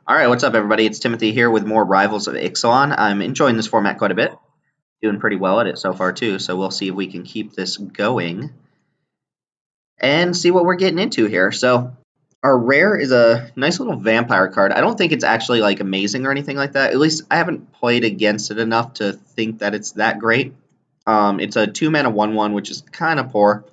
Alright, what's up everybody? It's Timothy here with more Rivals of Ixalan. I'm enjoying this format quite a bit. Doing pretty well at it so far too, so we'll see if we can keep this going and see what we're getting into here. So our rare is a nice little vampire card. I don't think it's actually like amazing or anything like that. At least I haven't played against it enough to think that it's that great. It's a 2-mana 1/1, which is kind of poor.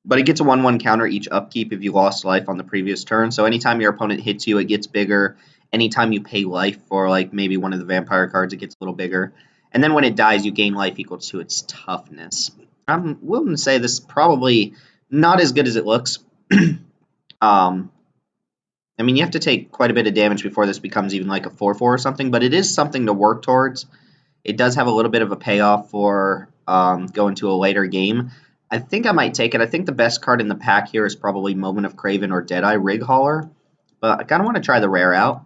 But it gets a 1/1 counter each upkeep if you lost life on the previous turn. So anytime your opponent hits you, it gets bigger. Anytime you pay life for like maybe one of the vampire cards, it gets a little bigger. And then when it dies, you gain life equal to its toughness. I'm willing to say this is probably not as good as it looks. I mean, you have to take quite a bit of damage before this becomes even like a 4/4 or something, but it is something to work towards. It does have a little bit of a payoff for going to a later game. I think I might take it. I think the best card in the pack here is probably Moment of Craven or Deadeye Rig Hauler, but I kind of want to try the rare out.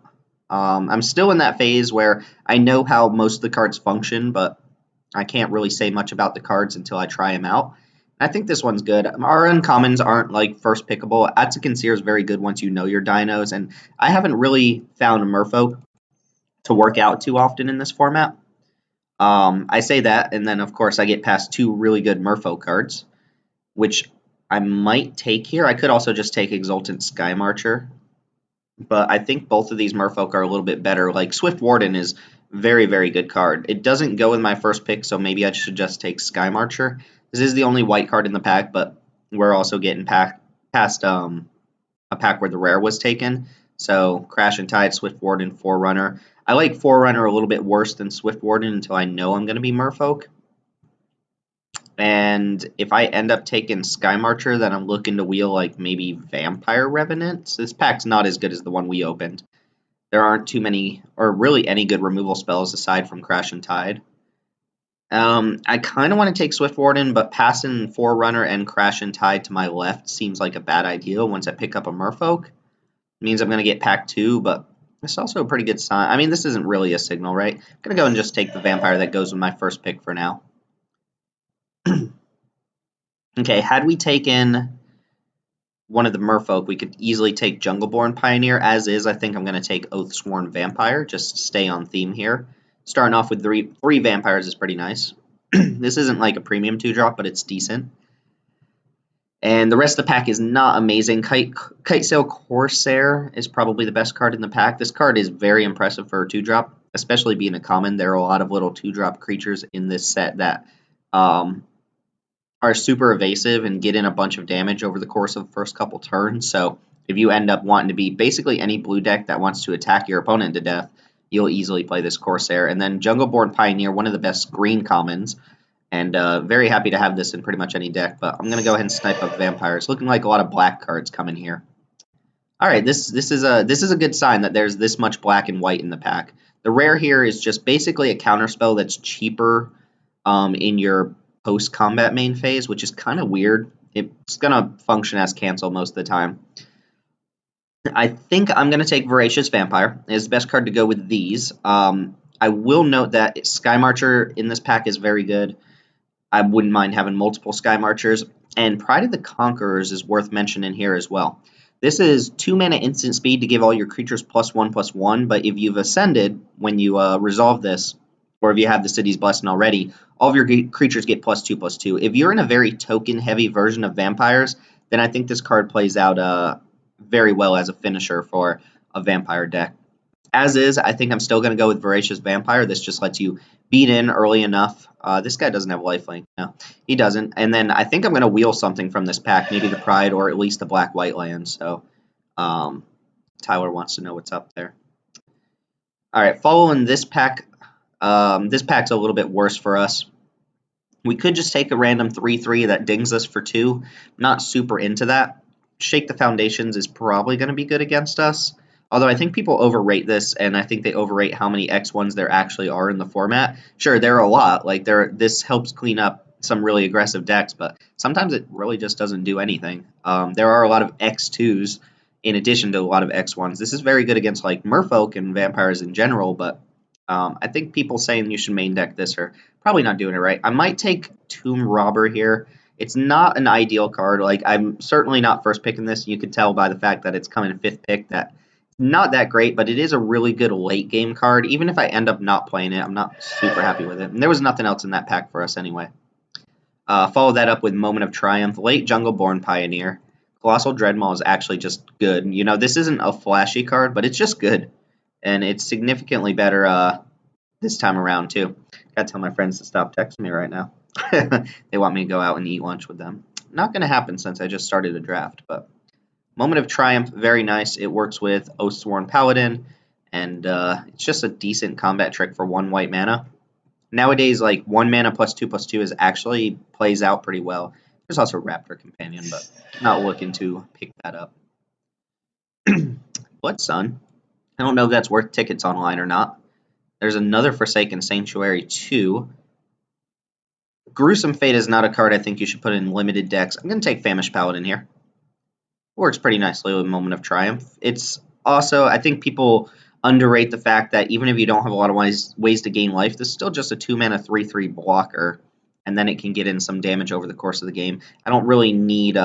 I'm still in that phase where I know how most of the cards function, but I can't really say much about the cards until I try them out. I think this one's good. Our uncommons aren't like first pickable. Atsukinseer is very good once you know your dinos, and I haven't really found Merfolk to work out too often in this format. I say that, and then of course I get past two really good Merfolk cards, which I might take here. I could also just take Exultant Sky Marcher, but I think both of these Merfolk are a little bit better. Like Swift Warden is very, very good card. It doesn't go with my first pick, so maybe I should just take Sky Marcher. This is the only white card in the pack, but we're also getting past a pack where the rare was taken. So Crash and Tide, Swift Warden, Forerunner. I like Forerunner a little bit worse than Swift Warden until I know I'm going to be Merfolk. And if I end up taking Sky Marcher, then I'm looking to wheel like maybe Vampire Revenant. So this pack's not as good as the one we opened. There aren't too many, or really any good removal spells aside from Crash and Tide. I kind of want to take Swift Warden, but passing Forerunner and Crash and Tide to my left seems like a bad idea once I pick up a Merfolk. It means I'm going to get pack 2, but it's also a pretty good sign. I mean, this isn't really a signal, right? I'm going to go and just take the Vampire that goes with my first pick for now. Okay, had we taken one of the Merfolk, we could easily take Jungleborn Pioneer. As is, I think I'm going to take Oathsworn Vampire, just stay on theme here. Starting off with three vampires is pretty nice. This isn't like a premium 2-drop, but it's decent. And the rest of the pack is not amazing. Kitesail Corsair is probably the best card in the pack. This card is very impressive for a 2-drop, especially being a common. There are a lot of little 2-drop creatures in this set that are super evasive and get in a bunch of damage over the course of the first couple turns. So if you end up wanting to be basically any blue deck that wants to attack your opponent to death, you'll easily play this Corsair. And then Jungleborn Pioneer, one of the best green commons, and very happy to have this in pretty much any deck, but I'm going to go ahead and snipe up Vampires. Looking like a lot of black cards coming here. All right, this is a good sign that there's this much black and white in the pack. The rare here is just basically a counterspell that's cheaper in your post-combat main phase, which is kind of weird. It's going to function as cancel most of the time. I think I'm going to take Voracious Vampire. It's the best card to go with these. I will note that Sky Marcher in this pack is very good. I wouldn't mind having multiple Sky Marchers. And Pride of the Conquerors is worth mentioning here as well. This is 2-mana instant speed to give all your creatures +1/+1, but if you've ascended when you resolve this, or if you have the City's Blessing already, all of your creatures get +2/+2. If you're in a very token-heavy version of Vampires, then I think this card plays out very well as a finisher for a Vampire deck. As is, I think I'm still going to go with Voracious Vampire. This just lets you beat in early enough. This guy doesn't have lifelink. No, he doesn't. And then I think I'm going to wheel something from this pack, maybe the Pride or at least the Black-White land. So Tyler wants to know what's up there. All right, following this pack, this pack's a little bit worse for us. We could just take a random 3/3 that dings us for 2. Not super into that. Shake the Foundations is probably going to be good against us. Although I think people overrate this, and I think they overrate how many X1s there actually are in the format. Sure, there are a lot. Like this helps clean up some really aggressive decks, but sometimes it really just doesn't do anything. There are a lot of X2s in addition to a lot of X1s. This is very good against like Merfolk and Vampires in general, but I think people saying you should main deck this are probably not doing it right. I might take Tomb Robber here. It's not an ideal card. Like I'm certainly not first picking this. You can tell by the fact that it's coming in 5th pick that Not that great, but it is a really good late game card. Even if I end up not playing it, I'm not super happy with it. And there was nothing else in that pack for us anyway. Follow that up with Moment of Triumph, late Jungleborn Pioneer. Colossal Dreadmaw is actually just good. You know, this isn't a flashy card, but it's just good. And it's significantly better this time around, too. Gotta tell my friends to stop texting me right now. They want me to go out and eat lunch with them. Not gonna happen since I just started a draft, but Moment of Triumph, very nice. It works with Oathsworn Paladin, and it's just a decent combat trick for 1 white mana. Nowadays, like 1 mana +2/+2 is actually plays out pretty well. There's also Raptor Companion, but not looking to pick that up. Blood Sun. I don't know if that's worth tickets online or not. There's another Forsaken Sanctuary 2. Gruesome Fate is not a card I think you should put in limited decks. I'm going to take Famished Paladin here. Works pretty nicely with Moment of Triumph. It's also, I think people underrate the fact that even if you don't have a lot of ways to gain life, this is still just a 2-mana 3/3 blocker, and then it can get in some damage over the course of the game. I don't really need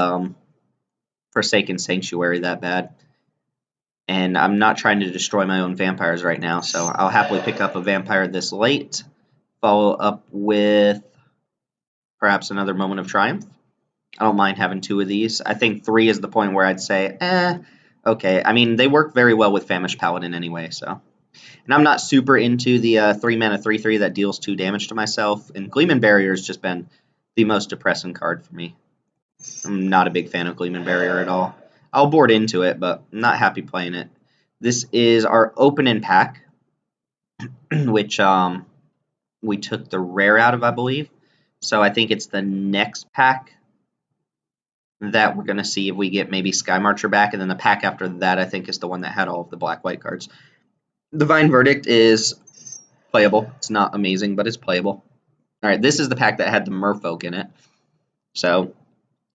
Forsaken Sanctuary that bad, and I'm not trying to destroy my own vampires right now, so I'll happily pick up a vampire this late, follow up with perhaps another Moment of Triumph. I don't mind having 2 of these. I think 3 is the point where I'd say, okay. I mean, they work very well with Famished Paladin anyway, so. And I'm not super into the 3-mana 3/3 that deals 2 damage to myself, and Gleeman Barrier has just been the most depressing card for me. I'm not a big fan of Gleeman Barrier at all. I'll board into it, but I'm not happy playing it. This is our opening pack, which we took the rare out of, I believe. So I think it's the next pack that we're going to see if we get maybe Sky Marcher back, and then the pack after that I think is the one that had all of the black-white cards. Divine Verdict is playable. It's not amazing, but it's playable. Alright, this is the pack that had the Merfolk in it. So,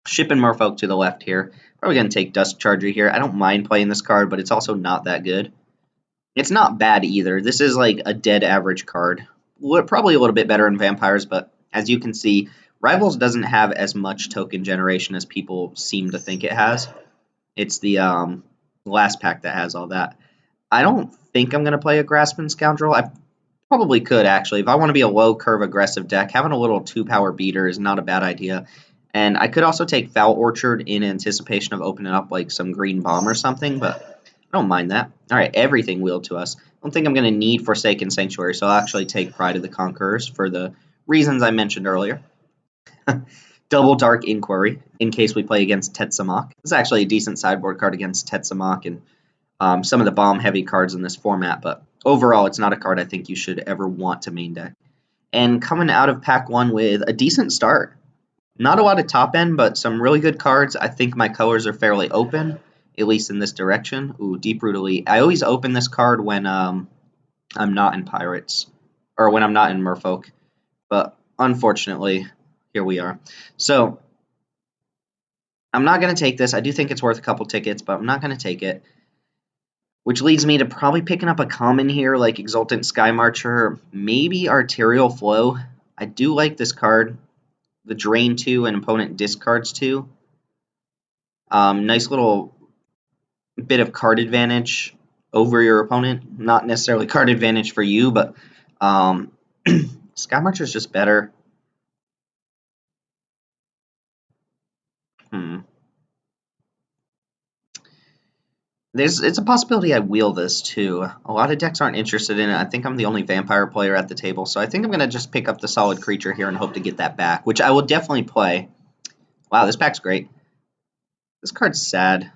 shipping Merfolk to the left here. Probably going to take Dusk Charger here. I don't mind playing this card, but it's also not that good. It's not bad either. This is like a dead average card. Probably a little bit better in Vampires, but as you can see, Rivals doesn't have as much token generation as people seem to think it has. It's the last pack that has all that. I don't think I'm going to play a Grasping Scoundrel. I probably could, actually. If I want to be a low-curve aggressive deck, having a little 2-power beater is not a bad idea. And I could also take Foul Orchard in anticipation of opening up like some Green Bomb or something, but I don't mind that. All right, everything wheeled to us. I don't think I'm going to need Forsaken Sanctuary, so I'll actually take Pride of the Conquerors for the reasons I mentioned earlier. Double Dark Inquiry, in case we play against Tetsamok. It's actually a decent sideboard card against Tetsamok and some of the bomb-heavy cards in this format, but overall, it's not a card I think you should ever want to main deck. And coming out of Pack 1 with a decent start. Not a lot of top end, but some really good cards. I think my colors are fairly open, at least in this direction. Ooh, Deep-Root Elite. I always open this card when I'm not in Pirates, or when I'm not in Merfolk, but unfortunately, here we are. So, I'm not going to take this. I do think it's worth a couple tickets, but I'm not going to take it. Which leads me to probably picking up a common here, like Exultant Sky Marcher, maybe Arterial Flow. I do like this card. The Drain 2 and opponent discards 2. Nice little bit of card advantage over your opponent. Not necessarily card advantage for you, but Sky Marcher is just better. It's a possibility I wheel this too. A lot of decks aren't interested in it. I think I'm the only vampire player at the table, so I think I'm going to just pick up the solid creature here and hope to get that back, which I will definitely play. Wow, this pack's great. This card's sad.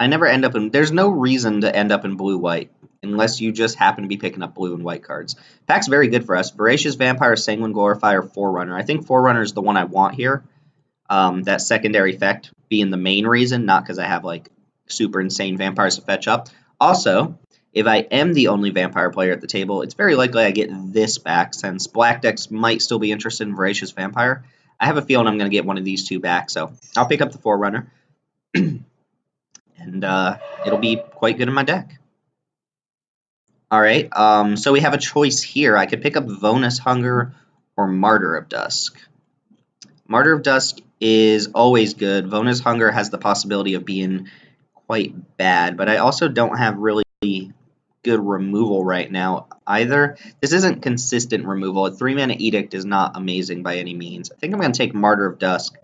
I never end up in... There's no reason to end up in blue-white unless you just happen to be picking up blue and white cards. Pack's very good for us. Voracious Vampire, Sanguine Glorifier, Forerunner. I think Forerunner is the one I want here. That secondary effect being the main reason, not because I have like super insane vampires to fetch up. Also, if I am the only vampire player at the table, it's very likely I get this back, since black decks might still be interested in Voracious Vampire. I have a feeling I'm going to get one of these 2 back, so I'll pick up the Forerunner, and it'll be quite good in my deck. Alright, so we have a choice here. I could pick up Vonus Hunger or Martyr of Dusk. Martyr of Dusk is always good. Vonus Hunger has the possibility of being quite bad, but I also don't have really good removal right now either. This isn't consistent removal. A 3-mana Edict is not amazing by any means. I think I'm going to take Martyr of Dusk.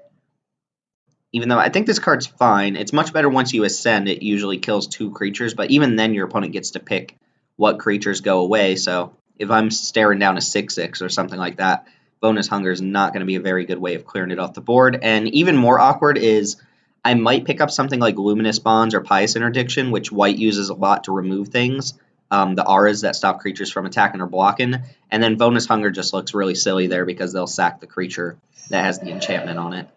Even though I think this card's fine. It's much better once you ascend. It usually kills 2 creatures, but even then your opponent gets to pick what creatures go away. So if I'm staring down a 6/6 or something like that, Bonus Hunger is not going to be a very good way of clearing it off the board. And even more awkward is I might pick up something like Luminous Bonds or Pious Interdiction, which white uses a lot to remove things. The auras that stop creatures from attacking or blocking. And then Bonus Hunger just looks really silly there because they'll sack the creature that has the enchantment on it.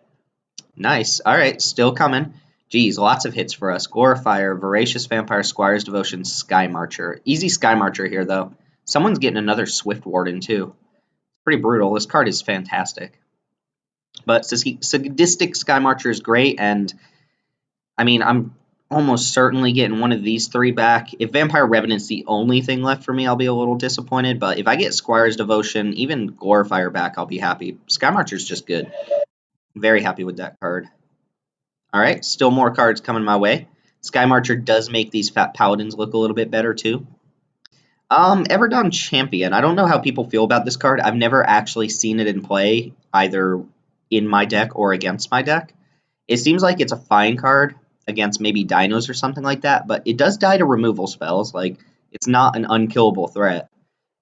Nice. All right, still coming. Geez, lots of hits for us. Glorifier, Voracious Vampire, Squire's Devotion, Sky Marcher. Easy Sky Marcher here, though. Someone's getting another Swift Warden, too. Pretty brutal. This card is fantastic. But Sadistic Sky Marcher is great, and I mean, I'm almost certainly getting one of these 3 back. If Vampire Revenant's the only thing left for me, I'll be a little disappointed. But if I get Squire's Devotion, even Glorifier back, I'll be happy. Sky Marcher's just good. Very happy with that card. All right, still more cards coming my way. Sky Marcher does make these fat paladins look a little bit better too. Everdon Champion. I don't know how people feel about this card. I've never actually seen it in play, either in my deck or against my deck. It seems like it's a fine card against maybe dinos or something like that, but it does die to removal spells. Like, it's not an unkillable threat.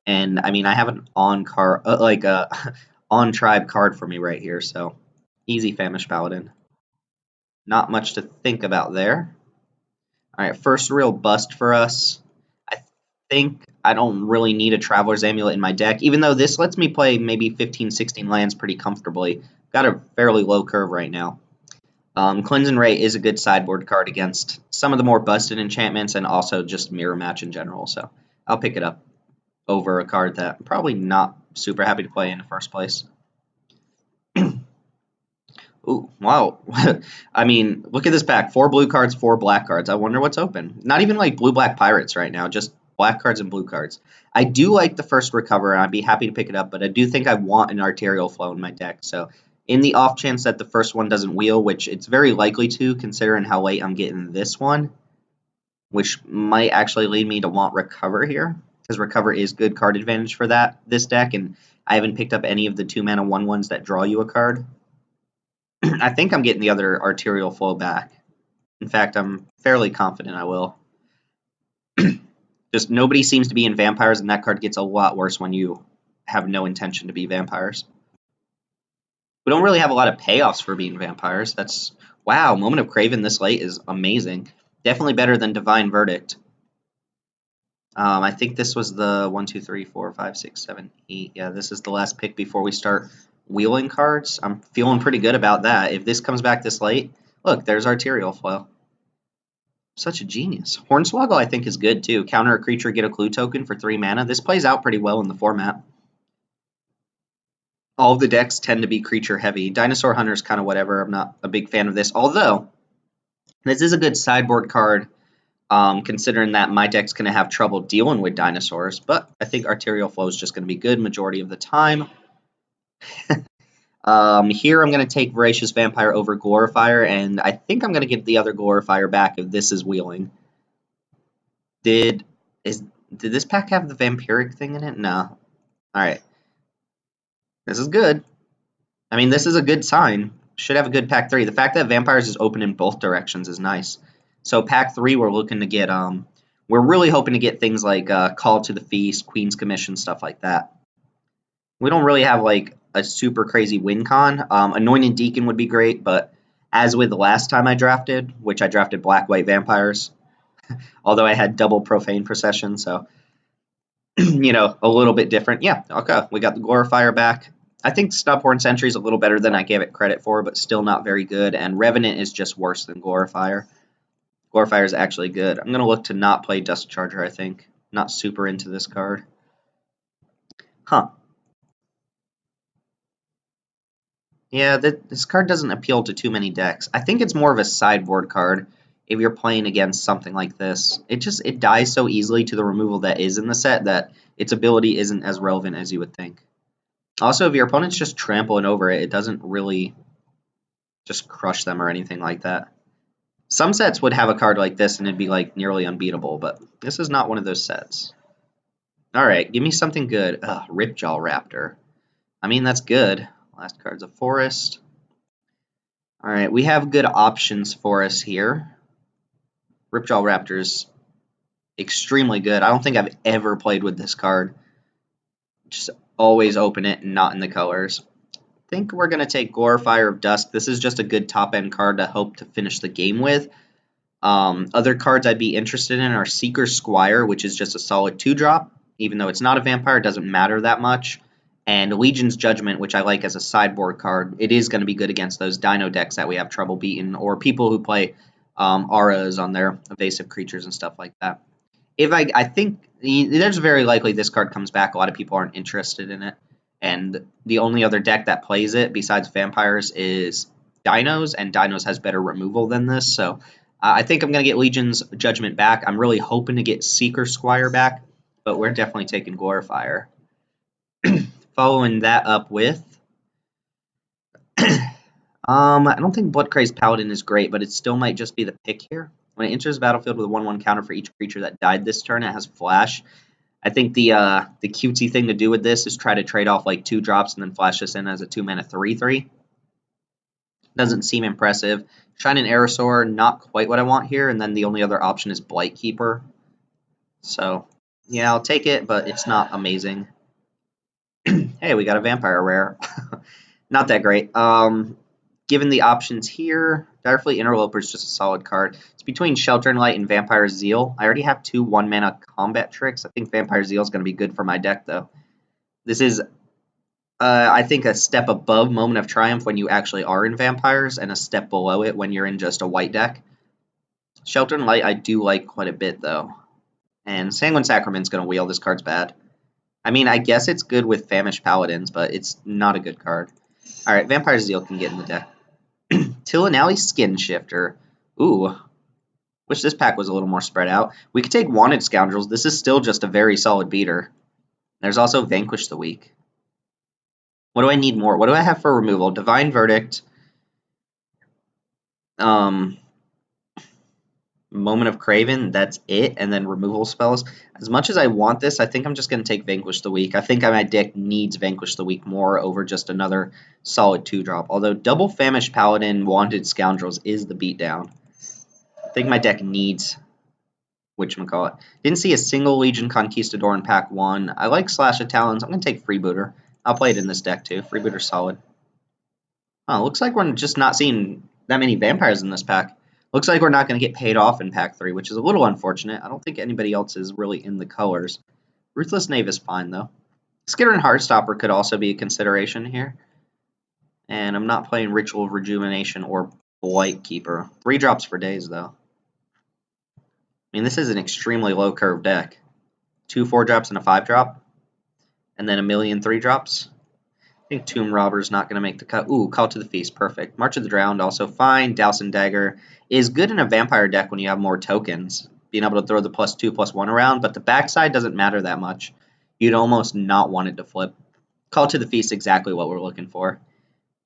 And I mean, I have an on card, on tribe card for me right here, so easy Famished Paladin. Not much to think about there. All right, first real bust for us. I think I don't really need a Traveler's Amulet in my deck, even though this lets me play maybe 15, 16 lands pretty comfortably. Got a fairly low curve right now. Cleansing Ray is a good sideboard card against some of the more busted enchantments and also just Mirror Match in general, so I'll pick it up over a card that I'm probably not super happy to play in the first place. Ooh, wow. I mean, look at this pack. 4 blue cards, 4 black cards. I wonder what's open. Not even like blue-black pirates right now, just black cards and blue cards. I do like the first Recover, and I'd be happy to pick it up, but I do think I want an Arterial Flow in my deck. So in the off chance that the first one doesn't wheel, which it's very likely to, considering how late I'm getting this one, which might actually lead me to want Recover here, because Recover is good card advantage for this deck, and I haven't picked up any of the 2-mana 1/1s that draw you a card. I think I'm getting the other Arterial Flow back. In fact, I'm fairly confident I will. Just nobody seems to be in Vampires, and that card gets a lot worse when you have no intention to be Vampires. We don't really have a lot of payoffs for being Vampires. That's, wow, Moment of Craven this late is amazing. Definitely better than Divine Verdict. I think this was the 1, 2, 3, 4, 5, 6, 7, 8. Yeah, this is the last pick before we start wheeling cards. I'm feeling pretty good about that. If this comes back this late, look, there's Arterial Flow. Such a genius. Hornswoggle, I think, is good, too. Counter a creature, get a clue token for 3 mana. This plays out pretty well in the format. All of the decks tend to be creature-heavy. Dinosaur Hunter is kind of whatever. I'm not a big fan of this. Although, this is a good sideboard card, considering that my deck's going to have trouble dealing with dinosaurs. But I think Arterial Flow is just going to be good majority of the time. Here I'm going to take Voracious Vampire over Glorifier, and I think I'm going to get the other Glorifier back if this is wheeling. Did this pack have the Vampiric thing in it? No. Alright. This is good. I mean, this is a good sign. Should have a good pack 3. The fact that Vampires is open in both directions is nice. So pack 3, we're looking to get, we're really hoping to get things like Call to the Feast, Queen's Commission, stuff like that. We don't really have, like, a super crazy win con. Anointed Deacon would be great, but as with the last time I drafted, which I drafted Black-White Vampires, although I had double Profane Procession, so, you know, a little bit different. Yeah, okay, we got the Glorifier back. I think Snubhorn Sentry is a little better than I gave it credit for, but still not very good, and Revenant is just worse than Glorifier. Glorifier is actually good. I'm going to look to not play Dust Charger, I think. Not super into this card. Huh. Yeah, this card doesn't appeal to too many decks. I think it's more of a sideboard card if you're playing against something like this. It dies so easily to the removal that is in the set that its ability isn't as relevant as you would think. Also, if your opponent's just trampling over it, it doesn't really just crush them or anything like that. Some sets would have a card like this and it'd be like nearly unbeatable, but this is not one of those sets. Alright, give me something good. Ugh, Ripjaw Raptor. I mean, that's good. Last card's a forest. Alright, we have good options for us here. Ripjaw Raptor's extremely good. I don't think I've ever played with this card. Just always open it and not in the colors. I think we're going to take Glorifier of Dusk. This is just a good top-end card to hope to finish the game with. Other cards I'd be interested in are Seeker Squire, which is just a solid 2-drop. Even though it's not a vampire, it doesn't matter that much. And Legion's Judgment, which I like as a sideboard card. It is going to be good against those Dino decks that we have trouble beating, or people who play auras on their evasive creatures and stuff like that. I think there's very likely this card comes back. A lot of people aren't interested in it. And the only other deck that plays it besides vampires is Dinos, and Dinos has better removal than this. So I think I'm going to get Legion's Judgment back. I'm really hoping to get Seeker Squire back, but we're definitely taking Glorifier. Following that up with... I don't think Bloodcrazed Paladin is great, but it still might just be the pick here. When it enters the battlefield with a 1/1 counter for each creature that died this turn, it has Flash. I think the cutesy thing to do with this is try to trade off like 2 drops and then flash this in as a 2-mana 3/3. Doesn't seem impressive. Shining Aerosaur, not quite what I want here, and then the only other option is Blightkeeper. So, yeah, I'll take it, but it's not amazing. Hey, we got a Vampire rare. Not that great. Given the options here, Direfleet Interloper is just a solid card. It's between Shelter and Light and Vampire Zeal. I already have 2 1-mana combat tricks. I think Vampire Zeal is going to be good for my deck, though. This is, I think, a step above Moment of Triumph when you actually are in Vampires, and a step below it when you're in just a white deck. Shelter and Light I do like quite a bit, though. And Sanguine Sacrament's going to wheel. This card's bad. I mean, I guess it's good with Famished Paladins, but it's not a good card. Alright, Vampire Zeal can get in the deck. Tillinelli Skin Shifter. Ooh. Wish this pack was a little more spread out. We could take Wanted Scoundrels. This is still just a very solid beater. There's also Vanquish the Weak. What do I need more? What do I have for removal? Divine Verdict. Moment of Craven, that's it, and then removal spells. As much as I want this, I think I'm just going to take Vanquish the Weak. I think my deck needs Vanquish the Weak more over just another solid 2-drop. Although double Famished Paladin, Wanted Scoundrels is the beatdown. I think my deck needs whatchamacallit. Didn't see a single Legion Conquistador in pack 1. I like Slash of Talons. I'm going to take Freebooter. I'll play it in this deck too. Freebooter's solid. Oh, looks like we're just not seeing that many vampires in this pack. Looks like we're not going to get paid off in pack 3, which is a little unfortunate. I don't think anybody else is really in the colors. Ruthless Knave is fine, though. Skittering Heartstopper could also be a consideration here. And I'm not playing Ritual of Rejuvenation or Blightkeeper. 3 drops for days, though. I mean, this is an extremely low curve deck. 2 4-drops and a 5-drop. And then a million 3-drops. I think Tomb Robber's not going to make the cut. Ooh, Call to the Feast, perfect. March of the Drowned, also fine. Dowsing Dagger is good in a vampire deck when you have more tokens, being able to throw the +2, +1 around, but the backside doesn't matter that much. You'd almost not want it to flip. Call to the Feast, exactly what we're looking for.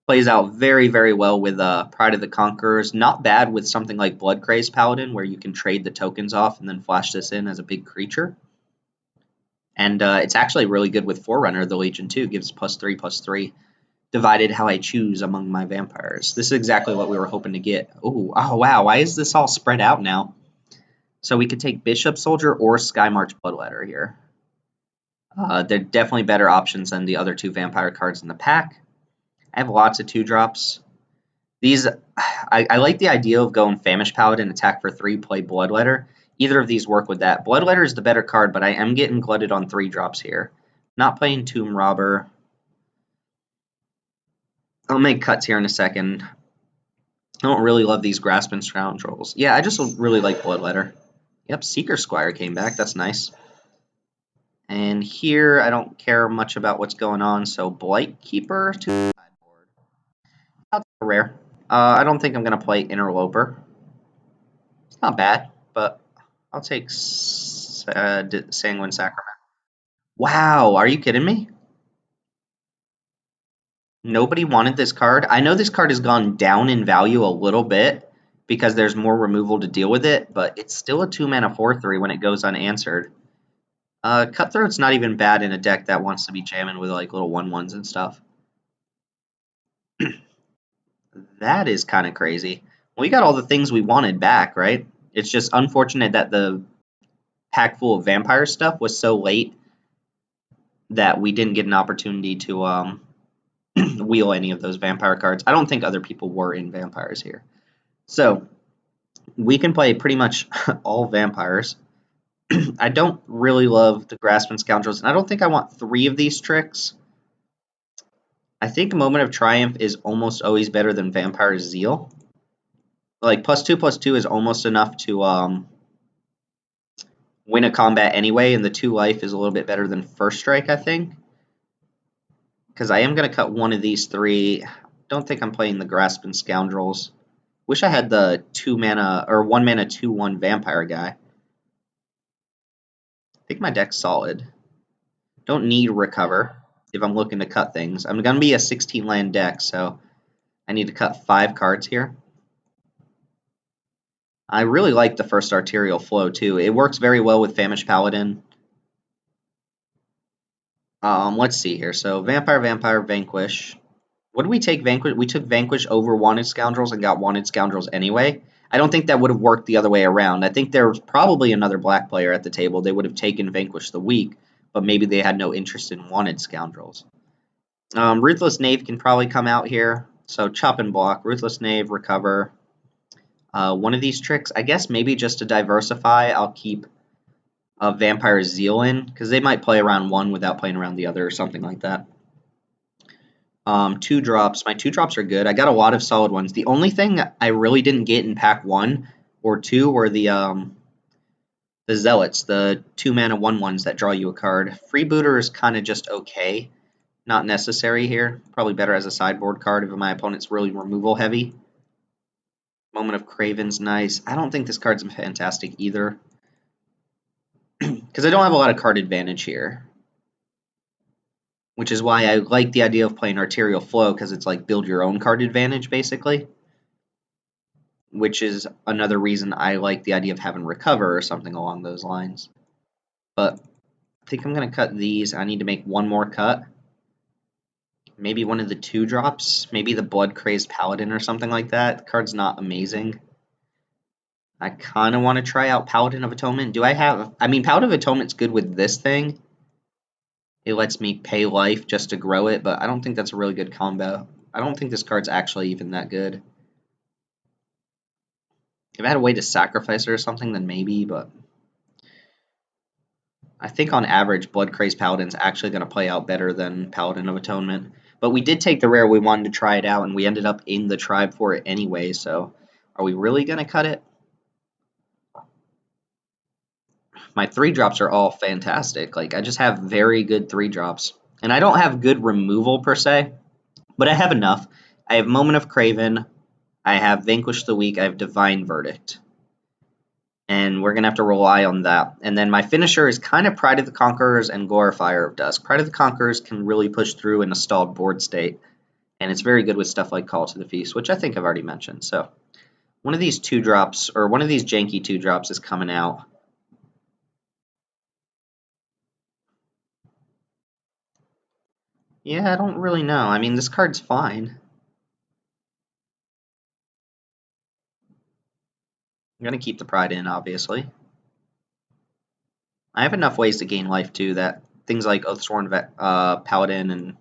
Plays out very, very well with Pride of the Conquerors. Not bad with something like Bloodcrazed Paladin, where you can trade the tokens off and then flash this in as a big creature. And it's actually really good with Forerunner, the Legion, too. Gives +3/+3, divided how I choose among my vampires. This is exactly what we were hoping to get. Ooh, oh, wow. Why is this all spread out now? So we could take Bishop Soldier or Skymarch Bloodletter here. They're definitely better options than the other 2 vampire cards in the pack. I have lots of 2-drops. These, I like the idea of going Famished Paladin, attack for 3, play Bloodletter. Either of these work with that. Bloodletter is the better card, but I am getting glutted on 3 drops here. Not playing Tomb Robber. I'll make cuts here in a second. I don't really love these Grasping Scoundrels. Yeah, I just really like Bloodletter. Yep, Seeker Squire came back. That's nice. And here, I don't care much about what's going on, so Blightkeeper to the sideboard. I'll take a rare. I don't think I'm going to play Interloper. It's not bad, but I'll take Sanguine Sacrament. Wow, are you kidding me? Nobody wanted this card. I know this card has gone down in value a little bit, because there's more removal to deal with it, but it's still a 2-mana 4/3 when it goes unanswered. Cutthroat's not even bad in a deck that wants to be jamming with like little 1/1s and stuff. That is kind of crazy. We got all the things we wanted back, right? It's just unfortunate that the pack full of vampire stuff was so late that we didn't get an opportunity to wheel any of those vampire cards. I don't think other people were in vampires here. So we can play pretty much all vampires. I don't really love the Grasping Scoundrels, and I don't think I want 3 of these tricks. I think Moment of Triumph is almost always better than Vampire Zeal. Like, +2/+2 is almost enough to win a combat anyway, and the 2 life is a little bit better than First Strike, I think. Because I am going to cut one of these 3. Don't think I'm playing the Grasping Scoundrels. Wish I had the 2-mana, or 1-mana 2/1 Vampire guy. I think my deck's solid. Don't need Recover if I'm looking to cut things. I'm going to be a 16-land deck, so I need to cut 5 cards here. I really like the first Arterial Flow, too. It works very well with Famished Paladin. Let's see here. So, Vampire, Vanquish. What did we take Vanquish? We took Vanquish over Wanted Scoundrels and got Wanted Scoundrels anyway. I don't think that would have worked the other way around. I think there's probably another black player at the table. They would have taken Vanquish the weak, but maybe they had no interest in Wanted Scoundrels. Ruthless Knave can probably come out here. So chop and block, Ruthless Knave, Recover. One of these tricks, I guess maybe just to diversify, I'll keep Vampire Zeal in, because they might play around one without playing around the other or something like that. 2 drops. My 2 drops are good. I got a lot of solid ones. The only thing I really didn't get in pack 1 or 2 were the Zealots, the 2-mana 1/1s that draw you a card. Freebooter is kind of just okay. Not necessary here. Probably better as a sideboard card if my opponent's really removal heavy. Moment of Craven's nice. I don't think this card's fantastic either, because I don't have a lot of card advantage here. Which is why I like the idea of playing Arterial Flow, because it's like build your own card advantage, basically. Which is another reason I like the idea of having Recover or something along those lines. But I think I'm going to cut these. I need to make one more cut. Maybe one of the 2 drops. Maybe the Blood Crazed Paladin or something like that. The card's not amazing. I kind of want to try out Paladin of Atonement. I mean, Paladin of Atonement's good with this thing. It lets me pay life just to grow it, but I don't think that's a really good combo. I don't think this card's actually even that good. If I had a way to sacrifice it or something, then maybe, but I think on average, Blood Crazed Paladin's actually going to play out better than Paladin of Atonement. But we did take the rare. We wanted to try it out, and we ended up in the tribe for it anyway, so are we really going to cut it? My 3 drops are all fantastic. Like, I just have very good 3 drops. And I don't have good removal per se, but I have enough. I have Moment of Craven, I have Vanquish the Weak, I have Divine Verdict. And we're going to have to rely on that. And then my finisher is kind of Pride of the Conquerors and Glorifier of Dusk. Pride of the Conquerors can really push through in a stalled board state. And it's very good with stuff like Call to the Feast, which I think I've already mentioned. So one of these 2 drops, or one of these janky 2 drops is coming out. Yeah, I don't really know. I mean, this card's fine. I'm going to keep the Pride in, obviously. I have enough ways to gain life, too, that things like Oathsworn Paladin and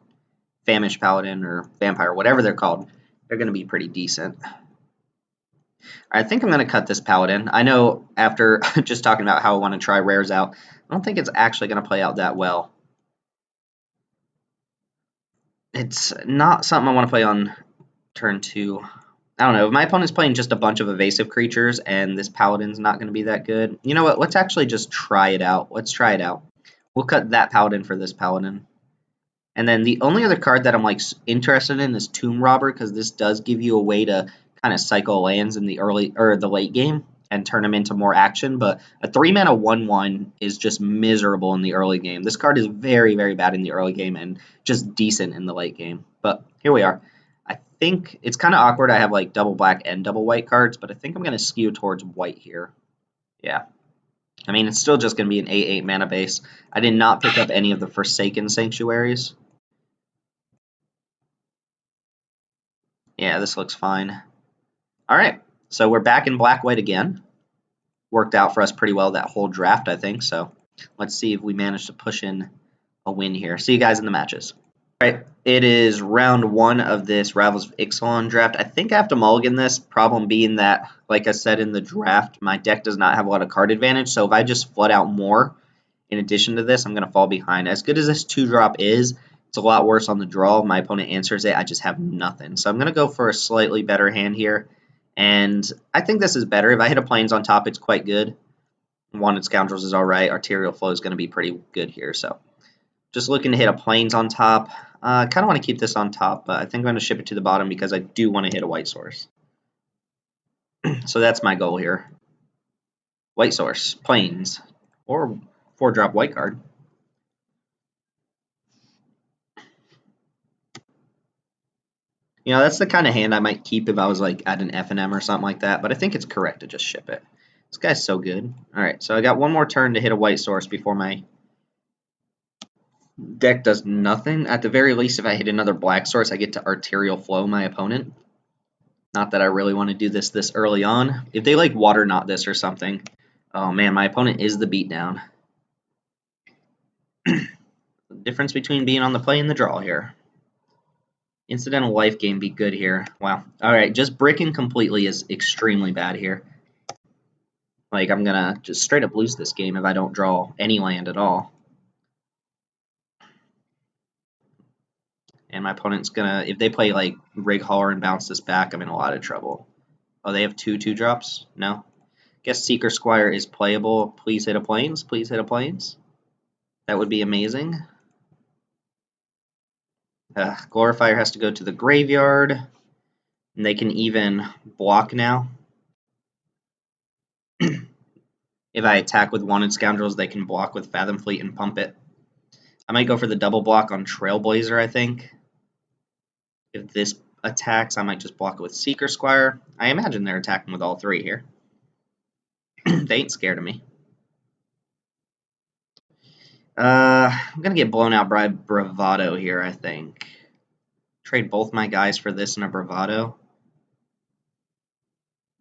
Famished Paladin or Vampire, whatever they're called, they're going to be pretty decent. I think I'm going to cut this Paladin. I know after just talking about how I want to try rares out, I don't think it's actually going to play out that well. It's not something I want to play on turn 2. I don't know. If my opponent's playing just a bunch of evasive creatures and this Paladin's not going to be that good, you know what? Let's actually just try it out. Let's try it out. We'll cut that Paladin for this Paladin. And then the only other card that I'm like interested in is Tomb Robber, because this does give you a way to kind of cycle lands in the early or the late game and turn them into more action. But a 3-mana 1/1 is just miserable in the early game. This card is very, very bad in the early game and just decent in the late game. But here we are. I think it's kind of awkward. I have like double black and double white cards, but I think I'm going to skew towards white here. Yeah. I mean, it's still just going to be an 8/8 mana base. I did not pick up any of the Forsaken Sanctuaries. Yeah, this looks fine. All right, so we're back in black-white again. Worked out for us pretty well that whole draft, I think. So let's see if we manage to push in a win here. See you guys in the matches. All right, it is round 1 of this Ravels of Ixalan draft. I think I have to mulligan this, problem being that, like I said in the draft, my deck does not have a lot of card advantage, so if I just flood out more in addition to this, I'm going to fall behind. As good as this 2-drop is, it's a lot worse on the draw. If my opponent answers it, I just have nothing. So I'm going to go for a slightly better hand here, and I think this is better. If I hit a Plains on top, it's quite good. Wanted Scoundrels is all right. Arterial Flow is going to be pretty good here, so just looking to hit a Plains on top. I kind of want to keep this on top, but I think I'm going to ship it to the bottom because I do want to hit a White Source. So that's my goal here. White Source, Plains, or 4-drop white card. You know, that's the kind of hand I might keep if I was like at an F&M or something like that, but I think it's correct to just ship it. This guy's so good. All right, so I got one more turn to hit a White Source before my deck does nothing. At the very least, if I hit another Black Source, I get to Arterial Flow my opponent. Not that I really want to do this early on. If they like Water Knot this or something, oh man, my opponent is the beatdown. The difference between being on the play and the draw here. Incidental life gain be good here. Wow. All right, just bricking completely is extremely bad here. Like, I'm going to just straight up lose this game if I don't draw any land at all. And my opponent's going to, if they play, like, Rig Hauler and bounce this back, I'm in a lot of trouble. Oh, they have 2/2-drops? No? Guess Seeker Squire is playable. Please hit a Plains. Please hit a Plains. That would be amazing. Glorifier has to go to the graveyard. And they can even block now. If I attack with Wanted Scoundrels, they can block with Fathom Fleet and pump it. I might go for the double block on Trailblazer, I think. If this attacks, I might just block it with Seeker Squire. I imagine they're attacking with all 3 here. They ain't scared of me. I'm going to get blown out by Bravado here, I think. Trade both my guys for this and a Bravado.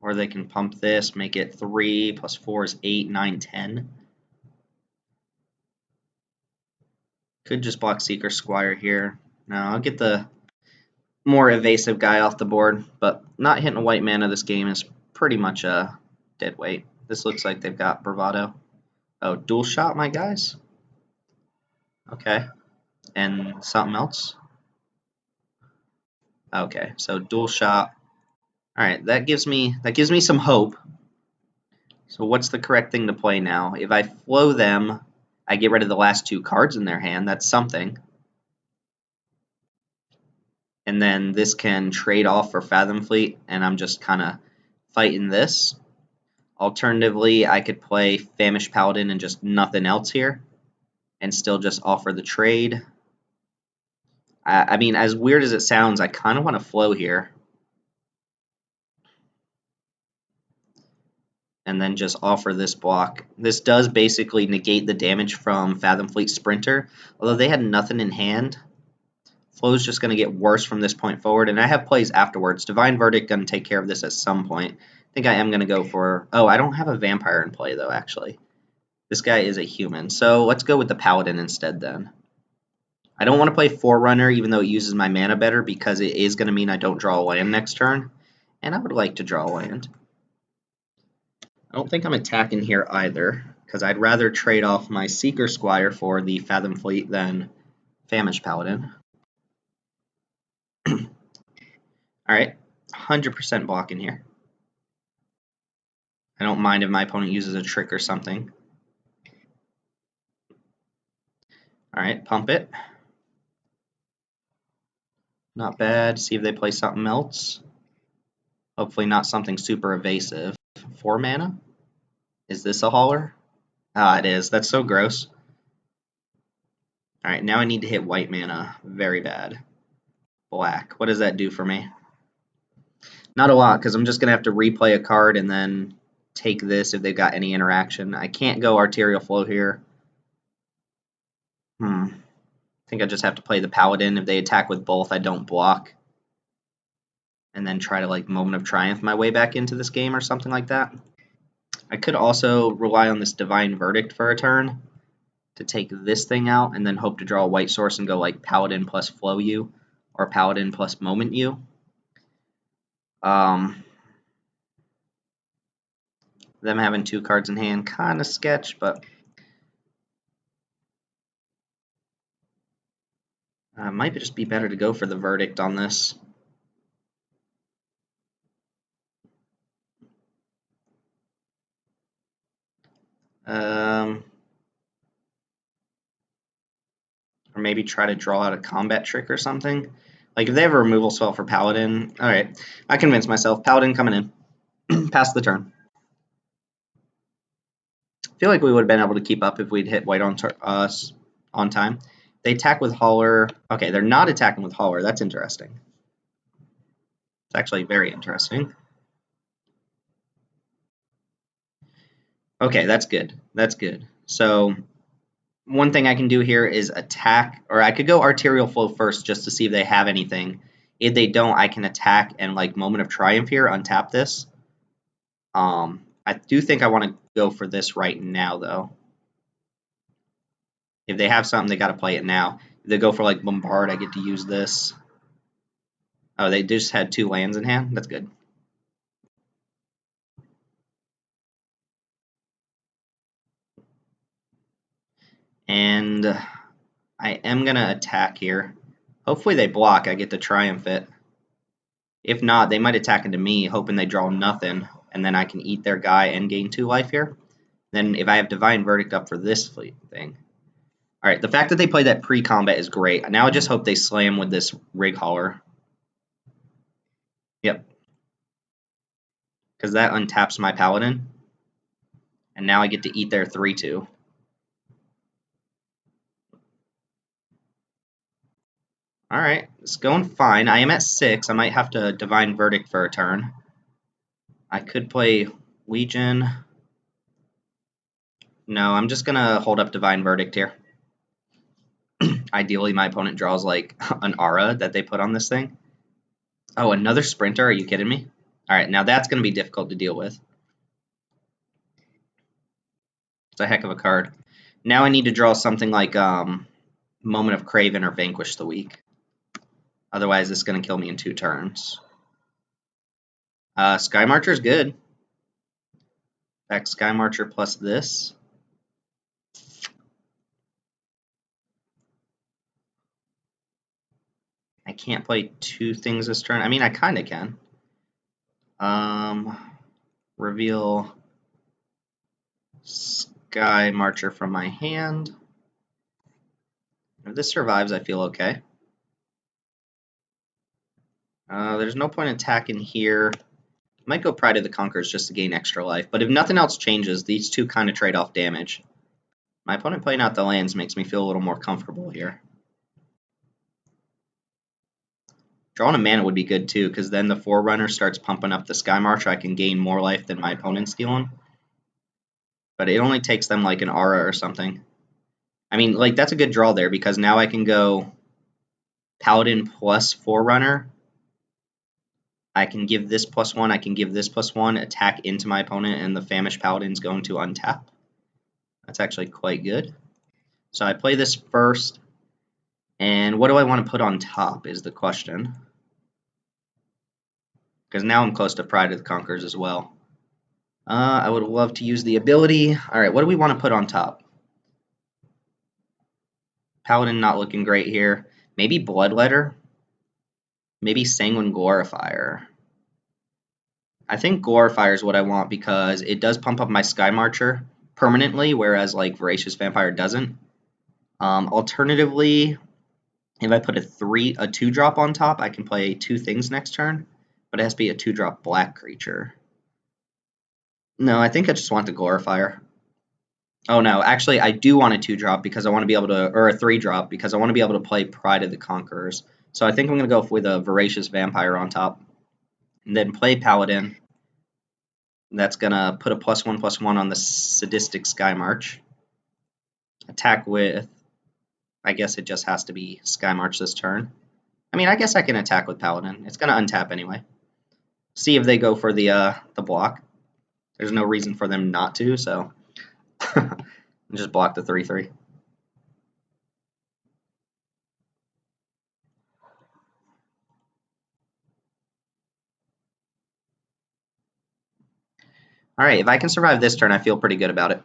Or they can pump this, make it 3 plus 4 is 8, 9, 10. Could just block Seeker Squire here. No, I'll get the more evasive guy off the board, but not hitting a white mana this game is pretty much a dead weight. This looks like they've got Bravado. Oh, dual shot, my guys? Okay. And something else? Okay, so dual shot. Alright, that gives me some hope. So what's the correct thing to play now? If I flow them, I get rid of the last 2 cards in their hand. That's something. And then this can trade off for Fathom Fleet, and I'm just kind of fighting this. Alternatively, I could play Famished Paladin and just nothing else here, and still just offer the trade. I mean, as weird as it sounds, I kind of want to flow here. And then just offer this block. This does basically negate the damage from Fathom Fleet Sprinter, although they had nothing in hand. Flow's just going to get worse from this point forward, and I have plays afterwards. Divine Verdict going to take care of this at some point. I think I am going to go for... Oh, I don't have a Vampire in play, though, actually. This guy is a human, so let's go with the Paladin instead, then. I don't want to play Forerunner, even though it uses my mana better, because it is going to mean I don't draw a land next turn, and I would like to draw a land. I don't think I'm attacking here either, because I'd rather trade off my Seeker Squire for the Fathom Fleet than Famished Paladin. Alright, 100% blocking here. I don't mind if my opponent uses a trick or something. Alright, pump it. Not bad. See if they play something else. Hopefully not something super evasive. 4 mana? Is this a hauler? Ah, it is. That's so gross. Alright, now I need to hit white mana. Very bad. Black. What does that do for me? Not a lot, because I'm just going to have to replay a card and then take this if they've got any interaction. I can't go Arterial Flow here. I think I just have to play the Paladin. If they attack with both, I don't block. And then try to, like, Moment of Triumph my way back into this game or something like that. I could also rely on this Divine Verdict for a turn to take this thing out and then hope to draw a white source and go, like, Paladin plus Flow U or Paladin plus Moment U. Them having 2 cards in hand, kind of sketch, but might just be better to go for the Verdict on this. Or maybe try to draw out a combat trick or something. Like, if they have a removal spell for Paladin, alright, I convinced myself. Paladin coming in. Pass the turn. I feel like we would have been able to keep up if we'd hit white on time. They attack with Hauler. Okay, they're not attacking with Hauler. That's interesting. It's actually very interesting. Okay, that's good. That's good. So one thing I can do here is attack, or I could go Arterial Flow first just to see if they have anything. If they don't, I can attack and, like, Moment of Triumph here, untap this. I do think I want to go for this right now, though. If they have something, they got to play it now. If they go for, like, Bombard, I get to use this. Oh, they just had 2 lands in hand? That's good. And I am going to attack here. Hopefully they block. I get to Triumph it. If not, they might attack into me, hoping they draw nothing, and then I can eat their guy and gain 2 life here. Then if I have Divine Verdict up for this thing. Alright, the fact that they play that pre-combat is great. Now I just hope they slam with this Rig Hauler. Yep. Because that untaps my Paladin. And now I get to eat their 3-2. Alright, it's going fine. I am at 6. I might have to Divine Verdict for a turn. I could play Legion. No, I'm just going to hold up Divine Verdict here. Ideally, my opponent draws, like, an aura that they put on this thing. Oh, another Sprinter? Are you kidding me? Alright, now that's going to be difficult to deal with. It's a heck of a card. Now I need to draw something like Moment of Craven or Vanquish the Weak. Otherwise, this is going to kill me in 2 turns. Sky Marcher's good. In fact, Sky Marcher plus this. I can't play 2 things this turn. I mean, I kind of can. Reveal Sky Marcher from my hand. If this survives, I feel okay. There's no point in attacking here. Might go Pride of the Conquerors just to gain extra life. But if nothing else changes, these 2 kind of trade off damage. My opponent playing out the lands makes me feel a little more comfortable here. Drawing a mana would be good too, because then the Forerunner starts pumping up the Sky Marcher. I can gain more life than my opponent's dealing. But it only takes them like an aura or something. I mean, like, that's a good draw there, because now I can go Paladin plus Forerunner. I can give this +1, I can give this +1, attack into my opponent, and the Famished Paladin's going to untap. That's actually quite good. So I play this first, and what do I want to put on top is the question. Because now I'm close to Pride of the Conquerors as well. I would love to use the ability. Alright, what do we want to put on top? Paladin not looking great here. Maybe Bloodletter? Maybe Sanguine Glorifier. I think Glorifier is what I want because it does pump up my Sky Marcher permanently, whereas like Voracious Vampire doesn't. Alternatively, if I put a 2-drop on top, I can play 2 things next turn, but it has to be a 2-drop black creature. No, I think I just want the Glorifier. Oh no, actually I do want a 2-drop because I want to be able to, or a 3-drop because I want to be able to play Pride of the Conquerors. So I think I'm going to go with a Voracious Vampire on top. and then play Paladin. That's going to put a +1/+1 on the Sadistic Sky March. Attack with, I guess it just has to be Sky March this turn. I mean, I guess I can attack with Paladin. It's going to untap anyway. See if they go for the block. There's no reason for them not to, so just block the 3/3. All right, if I can survive this turn, I feel pretty good about it.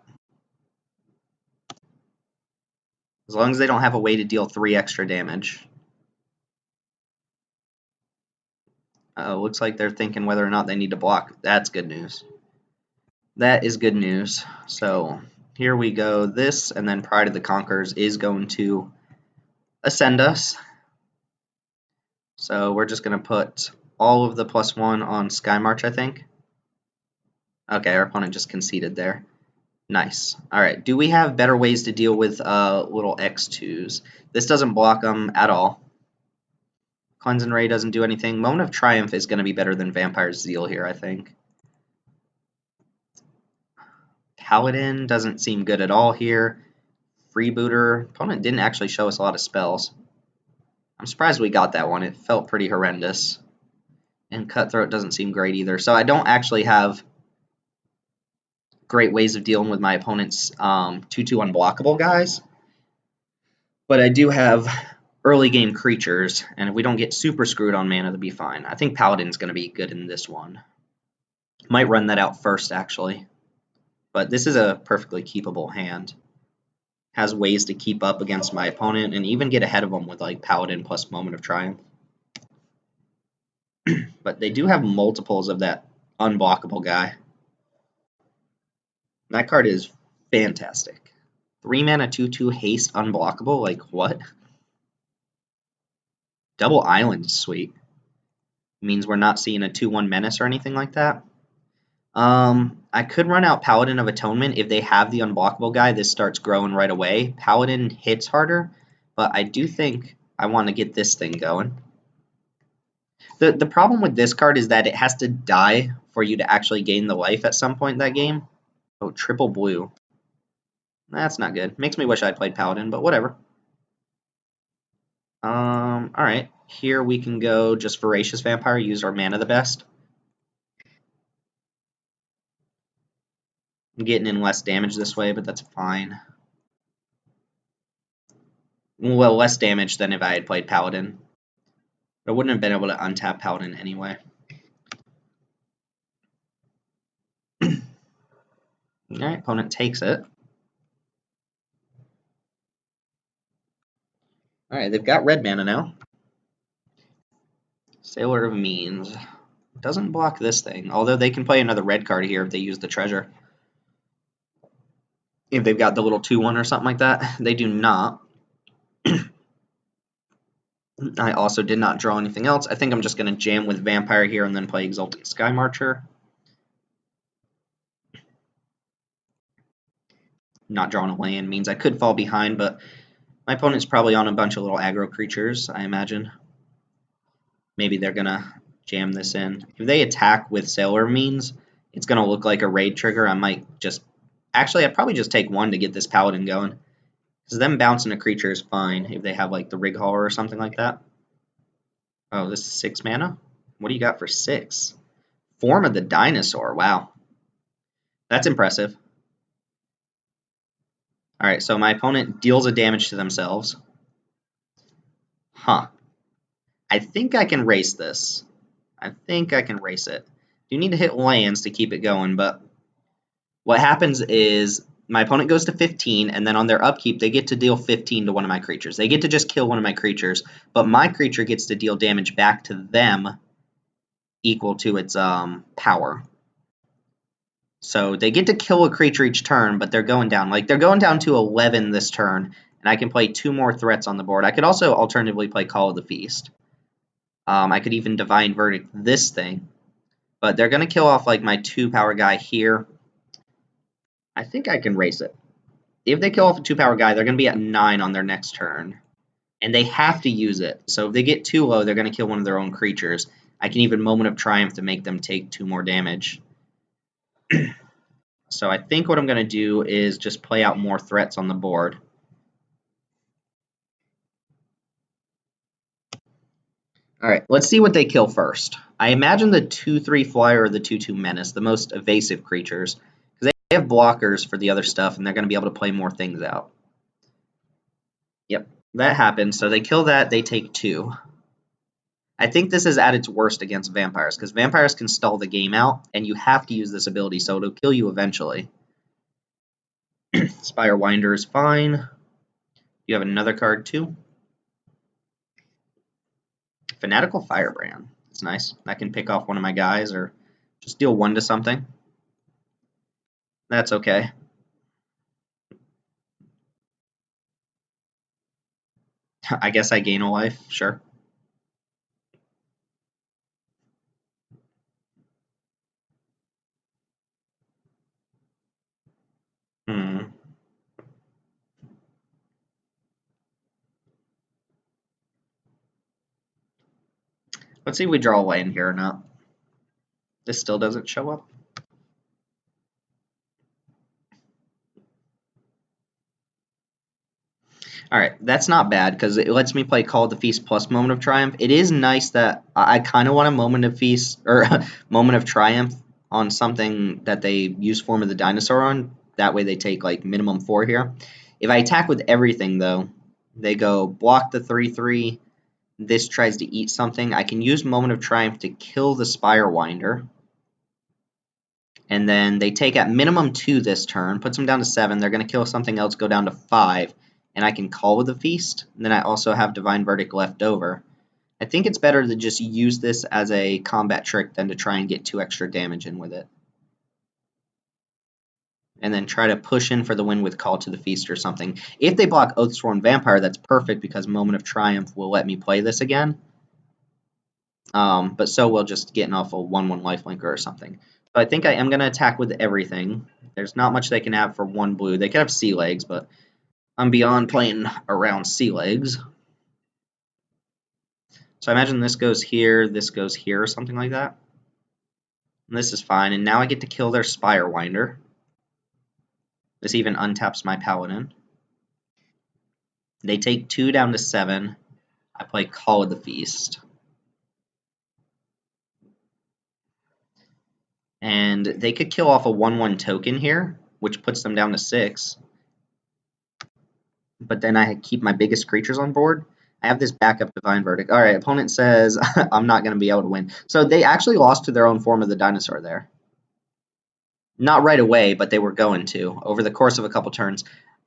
As long as they don't have a way to deal 3 extra damage. Looks like they're thinking whether or not they need to block. That's good news. That is good news. So here we go. This and then Pride of the Conquerors is going to ascend us. So we're just going to put all of the +1 on Sky March, I think. Okay, our opponent just conceded there. Nice. All right. Do we have better ways to deal with little X2s? This doesn't block them at all. Cleanse and Ray doesn't do anything. Moment of Triumph is going to be better than Vampire's Zeal here, I think. Paladin doesn't seem good at all here. Freebooter. Opponent didn't actually show us a lot of spells. I'm surprised we got that one. It felt pretty horrendous. And Cutthroat doesn't seem great either. So I don't actually have great ways of dealing with my opponent's 2/2 unblockable guys. But I do have early game creatures, and if we don't get super screwed on mana, that'll be fine. I think Paladin's going to be good in this one. Might run that out first, actually. But this is a perfectly keepable hand. Has ways to keep up against my opponent and even get ahead of them with like Paladin plus Moment of Triumph. But they do have multiples of that unblockable guy. That card is fantastic. 3 mana 2/2 haste unblockable, like what? Double Island is sweet. Means we're not seeing a 2/1 menace or anything like that. I could run out Paladin of Atonement. If they have the unblockable guy, this starts growing right away. Paladin hits harder, but I do think I want to get this thing going. The problem with this card is that it has to die for you to actually gain the life at some point in that game. Oh, triple blue. That's not good. Makes me wish I'd played Paladin, but whatever. Alright. Here we can go just Voracious Vampire, use our mana the best. I'm getting in less damage this way, but that's fine. Well, less damage than if I had played Paladin. I wouldn't have been able to untap Paladin anyway. Alright, opponent takes it. Alright, they've got red mana now. Sailor of Means. Doesn't block this thing, although they can play another red card here if they use the treasure. If they've got the little 2/1 or something like that. They do not. I also did not draw anything else. I think I'm just going to jam with Vampire here and then play Exultant Sky Marcher. Not drawing a land means I could fall behind, but my opponent's probably on a bunch of little aggro creatures, I imagine. Maybe they're going to jam this in. If they attack with Sailor Means, it's going to look like a raid trigger. I might just... Actually, I'd probably just take one to get this Paladin going. Because them bouncing a creature is fine if they have like the Rig Hauler or something like that. Oh, this is 6 mana? What do you got for 6? Form of the Dinosaur. Wow. That's impressive. Alright, so my opponent deals a damage to themselves. Huh. I think I can race this. I think I can race it. You need to hit lands to keep it going, but what happens is my opponent goes to 15, and then on their upkeep, they get to deal 15 to one of my creatures. They get to just kill one of my creatures, but my creature gets to deal damage back to them equal to its power. So they get to kill a creature each turn, but they're going down. Like, they're going down to 11 this turn, and I can play 2 more threats on the board. I could also alternatively play Call of the Feast. I could even Divine Verdict this thing. But they're going to kill off, like, my 2-power guy here. I think I can race it. If they kill off a 2-power guy, they're going to be at 9 on their next turn. And they have to use it. So if they get too low, they're going to kill one of their own creatures. I can even Moment of Triumph to make them take 2 more damage. So I think what I'm going to do is just play out more threats on the board. Alright, let's see what they kill first. I imagine the 2/3 Flyer or the 2/2 Menace, the most evasive creatures, because they have blockers for the other stuff, and they're going to be able to play more things out. Yep, that happens. So they kill that, they take 2. I think this is at its worst against vampires, because vampires can stall the game out, and you have to use this ability, so it'll kill you eventually. Spire Winder is fine. You have another card too. Fanatical Firebrand. It's nice. I can pick off one of my guys or just deal 1 to something. That's okay. I guess I gain a life, sure. Let's see if we draw a land here or not. This still doesn't show up. Alright, that's not bad because it lets me play Call of the Feast plus Moment of Triumph. It is nice that I kind of want a Moment of Feast or Moment of Triumph on something that they use Form of the Dinosaur on. That way they take like minimum 4 here. If I attack with everything though, they go block the 3/3. This tries to eat something. I can use Moment of Triumph to kill the Spire Winder. And then they take at minimum 2 this turn, puts them down to 7. They're going to kill something else, go down to 5. And I can call with a Feast. And then I also have Divine Verdict left over. I think it's better to just use this as a combat trick than to try and get 2 extra damage in with it. And then try to push in for the win with Call to the Feast or something. If they block Oathsworn Vampire, that's perfect because Moment of Triumph will let me play this again. But so will just getting off a 1/1 lifelinker or something. So I think I am going to attack with everything. There's not much they can have for 1 blue. They could have Sea Legs, but I'm beyond playing around Sea Legs. So I imagine this goes here, or something like that. And this is fine. And now I get to kill their Spire Winder. This even untaps my Paladin. They take 2 down to 7. I play Call of the Feast. And they could kill off a 1/1 token here, which puts them down to 6. But then I keep my biggest creatures on board. I have this backup Divine Verdict. All right, opponent says I'm not going to be able to win. So they actually lost to their own Form of the Dinosaur there. Not right away, but they were going to over the course of a couple turns.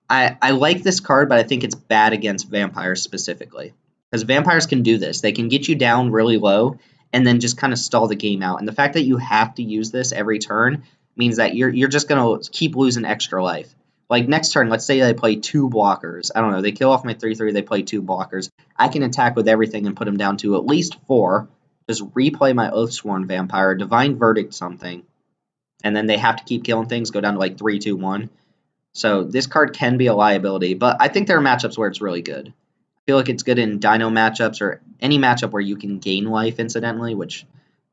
I like this card, but I think it's bad against vampires specifically. Because vampires can do this. They can get you down really low and then just kind of stall the game out. And the fact that you have to use this every turn means that you're just going to keep losing extra life. Like next turn, let's say they play 2 blockers. I don't know, they kill off my 3/3, they play 2 blockers. I can attack with everything and put them down to at least 4. Just replay my Oathsworn Vampire, Divine Verdict something. And then they have to keep killing things, go down to like 3/2/1. So this card can be a liability, but I think there are matchups where it's really good. I feel like it's good in Dino matchups or any matchup where you can gain life incidentally, which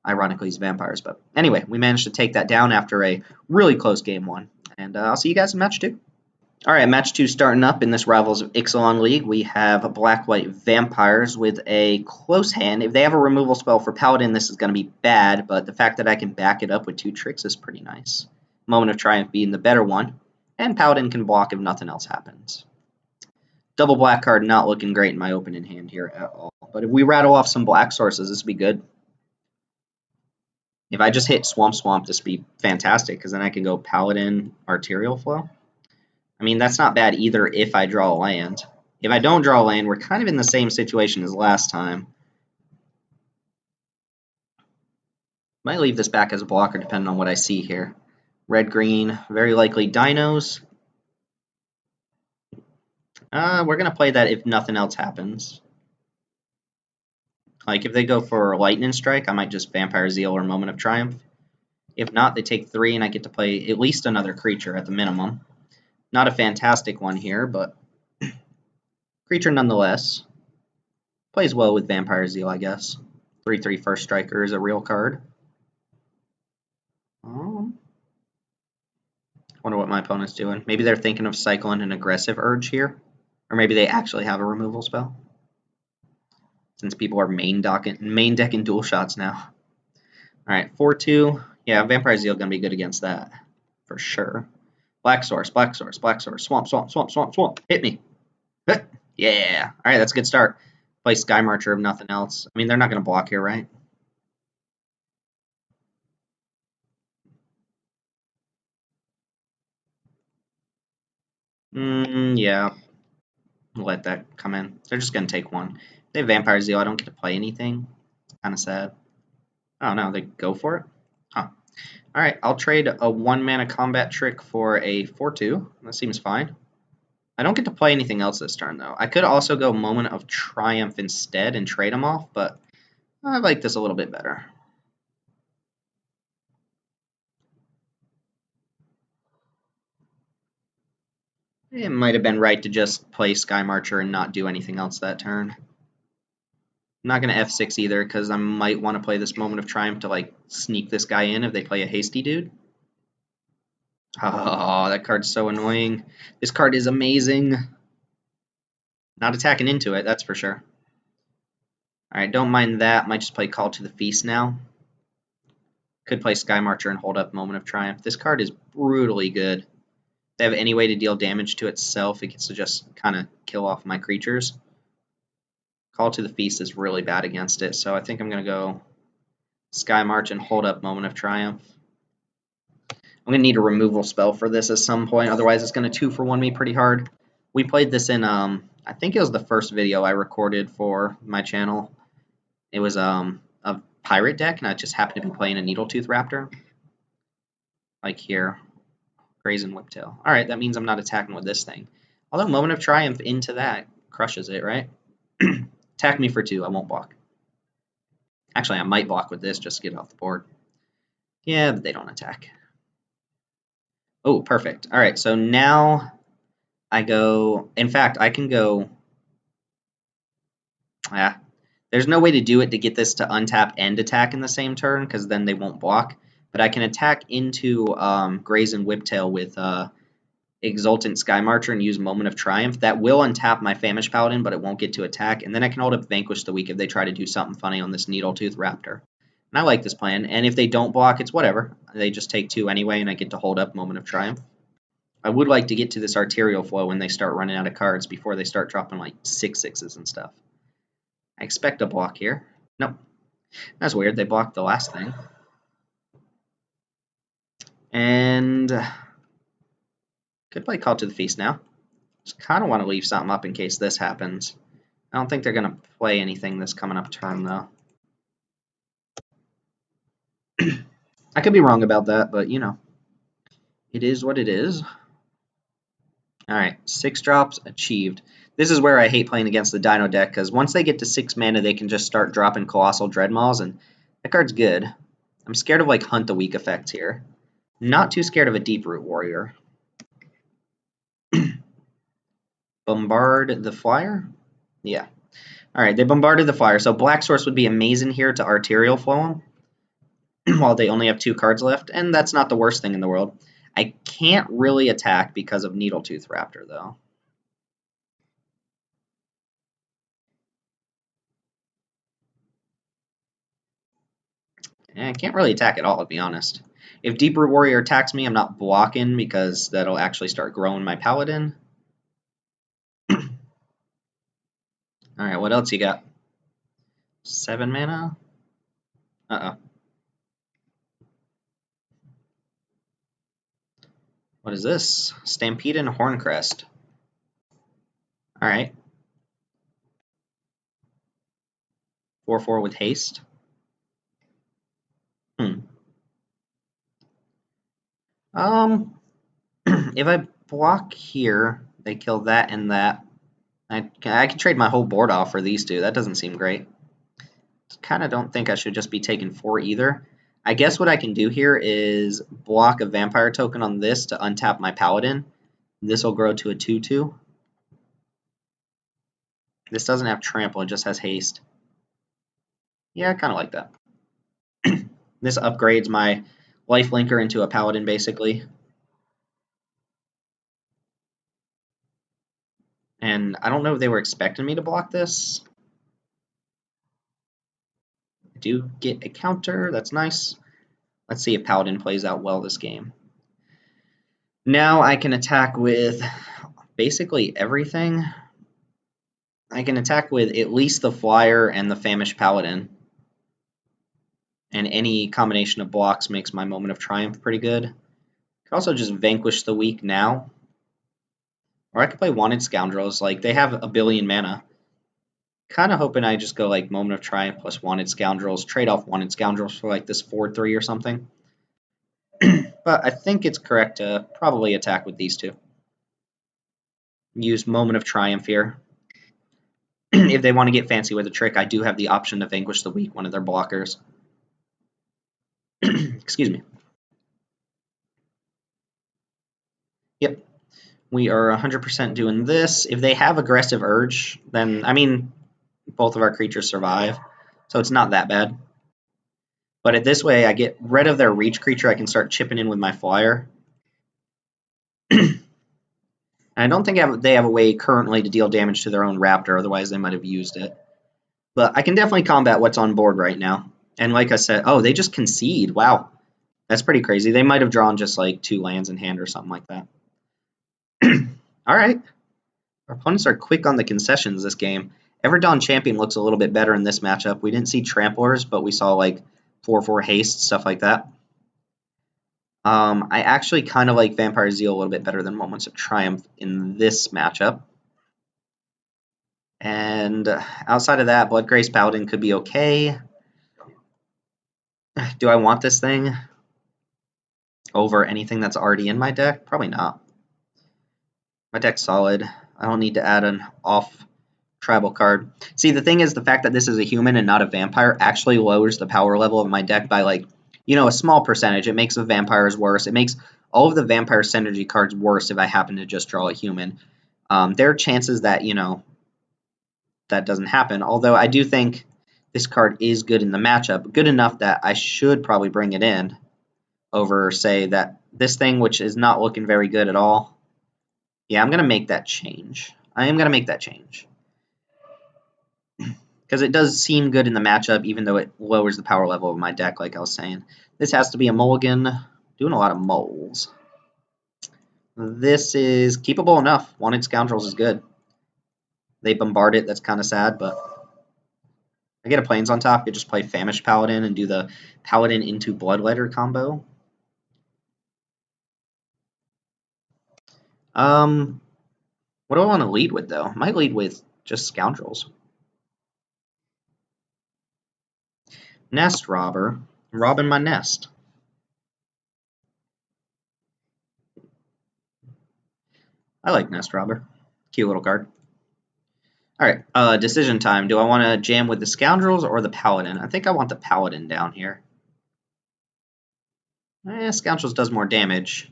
ironically is vampires. But anyway, we managed to take that down after a really close game 1. And I'll see you guys in match 2. All right, match 2 starting up in this Rivals of Ixalan League. We have Black-White Vampires with a close hand. If they have a removal spell for Paladin, this is going to be bad, but the fact that I can back it up with 2 tricks is pretty nice. Moment of Triumph being the better one, and Paladin can block if nothing else happens. Double black card not looking great in my opening hand here at all. But if we rattle off some black sources, this would be good. If I just hit Swamp, this would be fantastic, because then I can go Paladin, Arterial Flow. I mean, that's not bad either if I draw a land. If I don't draw a land, we're kind of in the same situation as last time. Might leave this back as a blocker depending on what I see here. Red-green, very likely dinos. We're going to play that if nothing else happens. Like, if they go for Lightning Strike, I might just Vampire Zeal or Moment of Triumph. If not, they take 3, and I get to play at least another creature at the minimum. Not a fantastic one here, but creature nonetheless. Plays well with Vampire Zeal, I guess. 3/3 First Striker is a real card. Wonder what my opponent's doing. Maybe they're thinking of cycling an aggressive urge here. Or maybe they actually have a removal spell. Since people are main decking dual shots now. Alright, 4/2. Yeah, Vampire Zeal gonna be good against that. For sure. Black Source, Black Source, Black Source. Swamp, Swamp, Swamp, Swamp, Swamp. Hit me. Yeah. Alright, that's a good start. Play Sky Marcher if nothing else. I mean, they're not gonna block here, right? Yeah. Let that come in. They're just gonna take one. If they have Vampire Zeal, I don't get to play anything. It's kind of sad. Oh no, they go for it? Huh. Alright, I'll trade a 1-mana combat trick for a 4/2. That seems fine. I don't get to play anything else this turn, though. I could also go Moment of Triumph instead and trade them off, but I like this a little bit better. It might have been right to just play Sky Marcher and not do anything else that turn. I'm not going to F6 either, because I might want to play this Moment of Triumph to, like, sneak this guy in if they play a hasty dude. Oh, that card's so annoying. This card is amazing. Not attacking into it, that's for sure. Alright, don't mind that. Might just play Call to the Feast now. Could play Sky Marcher and hold up Moment of Triumph. This card is brutally good. If they have any way to deal damage to itself, it gets to just kind of kill off my creatures. Call to the Feast is really bad against it, so I think I'm going to go Sky March and hold up Moment of Triumph. I'm going to need a removal spell for this at some point, otherwise it's going to 2-for-1 me pretty hard. We played this in, I think it was the first video I recorded for my channel. It was a pirate deck, and I just happened to be playing a Needletooth Raptor. Like here. Brazen Whiptail. Alright, that means I'm not attacking with this thing. Although Moment of Triumph into that crushes it, right? Attack me for 2, I won't block. Actually, I might block with this just to get off the board. Yeah, but they don't attack. Oh, perfect. Alright, so now I go... In fact, I can go... There's no way to do it to get this to untap and attack in the same turn, because then they won't block. But I can attack into Brazen Whiptail with Exultant Sky Marcher and use Moment of Triumph. That will untap my Famished Paladin, but it won't get to attack. And then I can hold up Vanquish the Weak if they try to do something funny on this Needletooth Raptor. And I like this plan. And if they don't block, it's whatever. They just take 2 anyway, and I get to hold up Moment of Triumph. I would like to get to this Arterial Flow when they start running out of cards before they start dropping like 6/6s and stuff. I expect a block here. Nope. That's weird. They blocked the last thing. And could play Call to the Feast now. Just kind of want to leave something up in case this happens. I don't think they're going to play anything this coming up turn, though. I could be wrong about that, but, you know. It is what it is. Alright, 6 drops achieved. This is where I hate playing against the Dino deck, because once they get to 6 mana, they can just start dropping Colossal Dreadmauls, and that card's good. I'm scared of, like, Hunt the Weak effects here. Not too scared of a Deep-Root Warrior. Bombard the Flyer? Yeah. Alright, they bombarded the Flyer, so Black Source would be amazing here to Arterial Flow them, while they only have 2 cards left, and that's not the worst thing in the world. I can't really attack because of Needletooth Raptor, though. I can't really attack at all, to be honest. If Deep-Root Warrior attacks me, I'm not blocking because that'll actually start growing my Paladin. Alright, what else you got? 7 mana? Uh-oh. What is this? Stampede and Horncrest. Alright. 4/4 with haste. If I block here, they kill that and that. I can trade my whole board off for these 2. That doesn't seem great. Kind of don't think I should just be taking 4 either. I guess what I can do here is block a Vampire token on this to untap my Paladin. This will grow to a 2/2. This doesn't have Trample, it just has Haste. Yeah, I kind of like that. This upgrades my life linker into a paladin, basically. And I don't know if they were expecting me to block this. I do get a counter. That's nice. Let's see if paladin plays out well this game. Now I can attack with basically everything. I can attack with at least the flyer and the famished paladin. And any combination of blocks makes my moment of triumph pretty good. I could also just vanquish the weak now. Or I could play Wanted Scoundrels. Like, they have a billion mana. Kind of hoping I just go, like, Moment of Triumph plus Wanted Scoundrels. Trade off Wanted Scoundrels for, like, this 4-3 or something. But I think it's correct to probably attack with these two. Use Moment of Triumph here. If they want to get fancy with a trick, I do have the option to vanquish the weak, one of their blockers. Excuse me. Yep. We are 100% doing this. If they have Aggressive Urge, then, I mean, both of our creatures survive, so it's not that bad. But at this way, I get rid of their reach creature. I can start chipping in with my flyer. I don't think they have a way currently to deal damage to their own raptor, otherwise they might have used it. But I can definitely combat what's on board right now. And like I said, oh, they just concede. Wow. That's pretty crazy. They might have drawn just like 2 lands in hand or something like that. All right. Our opponents are quick on the concessions this game. Everdawn Champion looks a little bit better in this matchup. We didn't see Tramplers, but we saw like 4/4 haste, stuff like that. I actually kind of like Vampire Zeal a little bit better than Moments of Triumph in this matchup. And outside of that, Bloodgrace Paladin could be okay. Do I want this thing over anything that's already in my deck? Probably not. My deck's solid. I don't need to add an off tribal card. See, the thing is, the fact that this is a human and not a vampire actually lowers the power level of my deck by, like, you know, a small percentage. It makes the vampires worse. It makes all of the vampire synergy cards worse if I happen to just draw a human. There are chances that, you know, that doesn't happen. Although I do think this card is good in the matchup. Good enough that I should probably bring it in over, say, that this thing, which is not looking very good at all. Yeah, I'm going to make that change. I am going to make that change. Because it does seem good in the matchup, even though it lowers the power level of my deck, like I was saying. This has to be a mulligan. Doing a lot of moles. This is keepable enough. Wanted Scoundrels is good. They bombard it. That's kind of sad, but I get a Plains on top. You just play Famished Paladin and do the Paladin into Bloodletter combo. What do I want to lead with, though? I might lead with just Scoundrels. Nest Robber. Robbing my nest. I like Nest Robber. Cute little card. Alright, decision time. Do I want to jam with the Scoundrels or the Paladin? I think I want the Paladin down here. Scoundrels does more damage.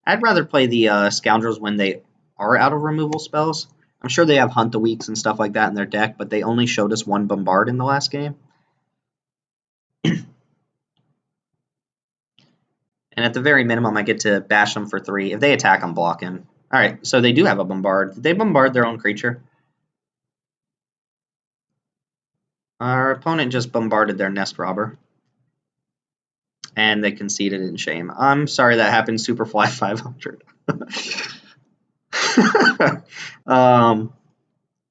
I'd rather play the Scoundrels when they are out of removal spells. I'm sure they have Hunt the Weaks and stuff like that in their deck, but they only showed us 1 Bombard in the last game. And at the very minimum, I get to bash them for 3. If they attack, I'm blocking. Alright, so they do have a Bombard. Did they bombard their own creature? Our opponent just bombarded their Nest Robber. And they conceded in shame. I'm sorry that happened, Superfly 500.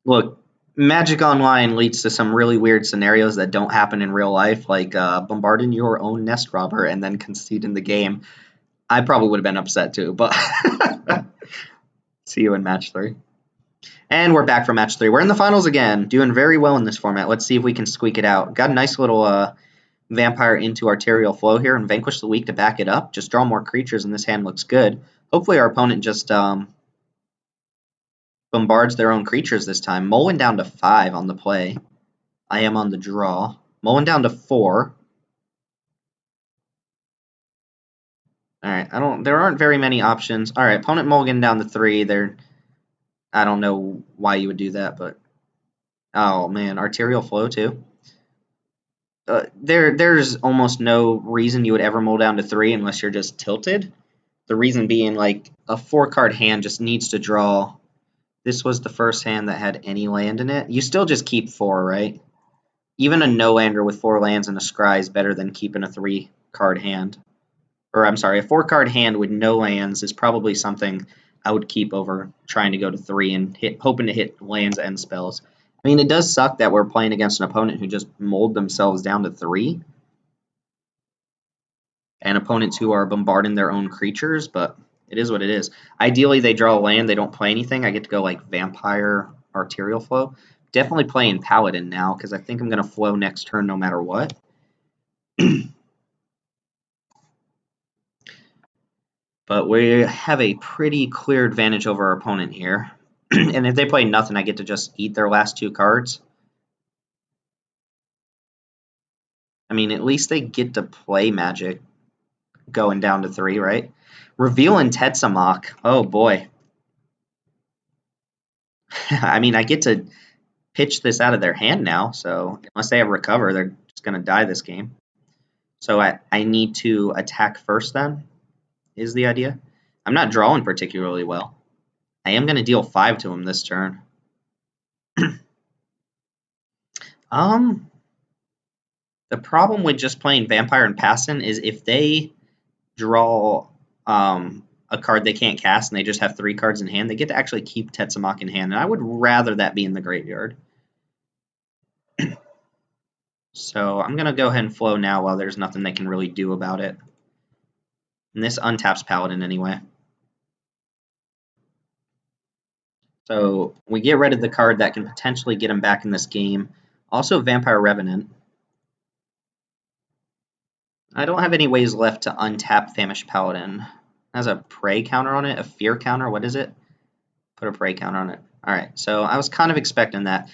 Look, Magic Online leads to some really weird scenarios that don't happen in real life, like bombarding your own Nest Robber and then conceding the game. I probably would have been upset too, but see you in match 3. And we're back for match 3. We're in the finals again, doing very well in this format. Let's see if we can squeak it out. Got a nice little Vampire into Arterial Flow here and Vanquish the Weak to back it up. Just draw more creatures and this hand looks good. Hopefully our opponent just bombards their own creatures this time. Mullen down to 5 on the play. I am on the draw. Mullen down to 4. Alright, there aren't very many options. Alright, opponent mulligan down to 3. I don't know why you would do that, but oh man, Arterial Flow too. there's almost no reason you would ever mull down to 3 unless you're just tilted. The reason being, like, a 4-card hand just needs to draw. This was the first hand that had any land in it. You still just keep 4, right? Even a no-lander with 4 lands and a scry is better than keeping a 3-card hand. Or, I'm sorry, a 4-card hand with no lands is probably something I would keep over trying to go to 3 and hoping to hit lands and spells. I mean, it does suck that we're playing against an opponent who just mulled themselves down to 3. And opponents who are bombarding their own creatures, but it is what it is. Ideally, they draw a land, they don't play anything. I get to go like Vampire, Arterial Flow. Definitely playing Paladin now, because I think I'm going to flow next turn no matter what. But we have a pretty clear advantage over our opponent here. And if they play nothing, I get to just eat their last 2 cards. I mean, at least they get to play Magic going down to 3, right? Reveal and Tetsamok. Oh, boy. I mean, I get to pitch this out of their hand now, so unless they have Recover, they're just going to die this game. So I need to attack first then, is the idea. I'm not drawing particularly well. I am going to deal 5 to him this turn. The problem with just playing Vampire and Passin is if they draw a card they can't cast and they just have 3 cards in hand, they get to actually keep Tetsamok in hand, and I would rather that be in the graveyard. So I'm going to go ahead and flow now while there's nothing they can really do about it. And this untaps Paladin anyway. So we get rid of the card that can potentially get him back in this game. Also Vampire Revenant. I don't have any ways left to untap Famished Paladin. It has a Prey counter on it, a Fear counter, what is it? Put a Prey counter on it. Alright, so I was kind of expecting that.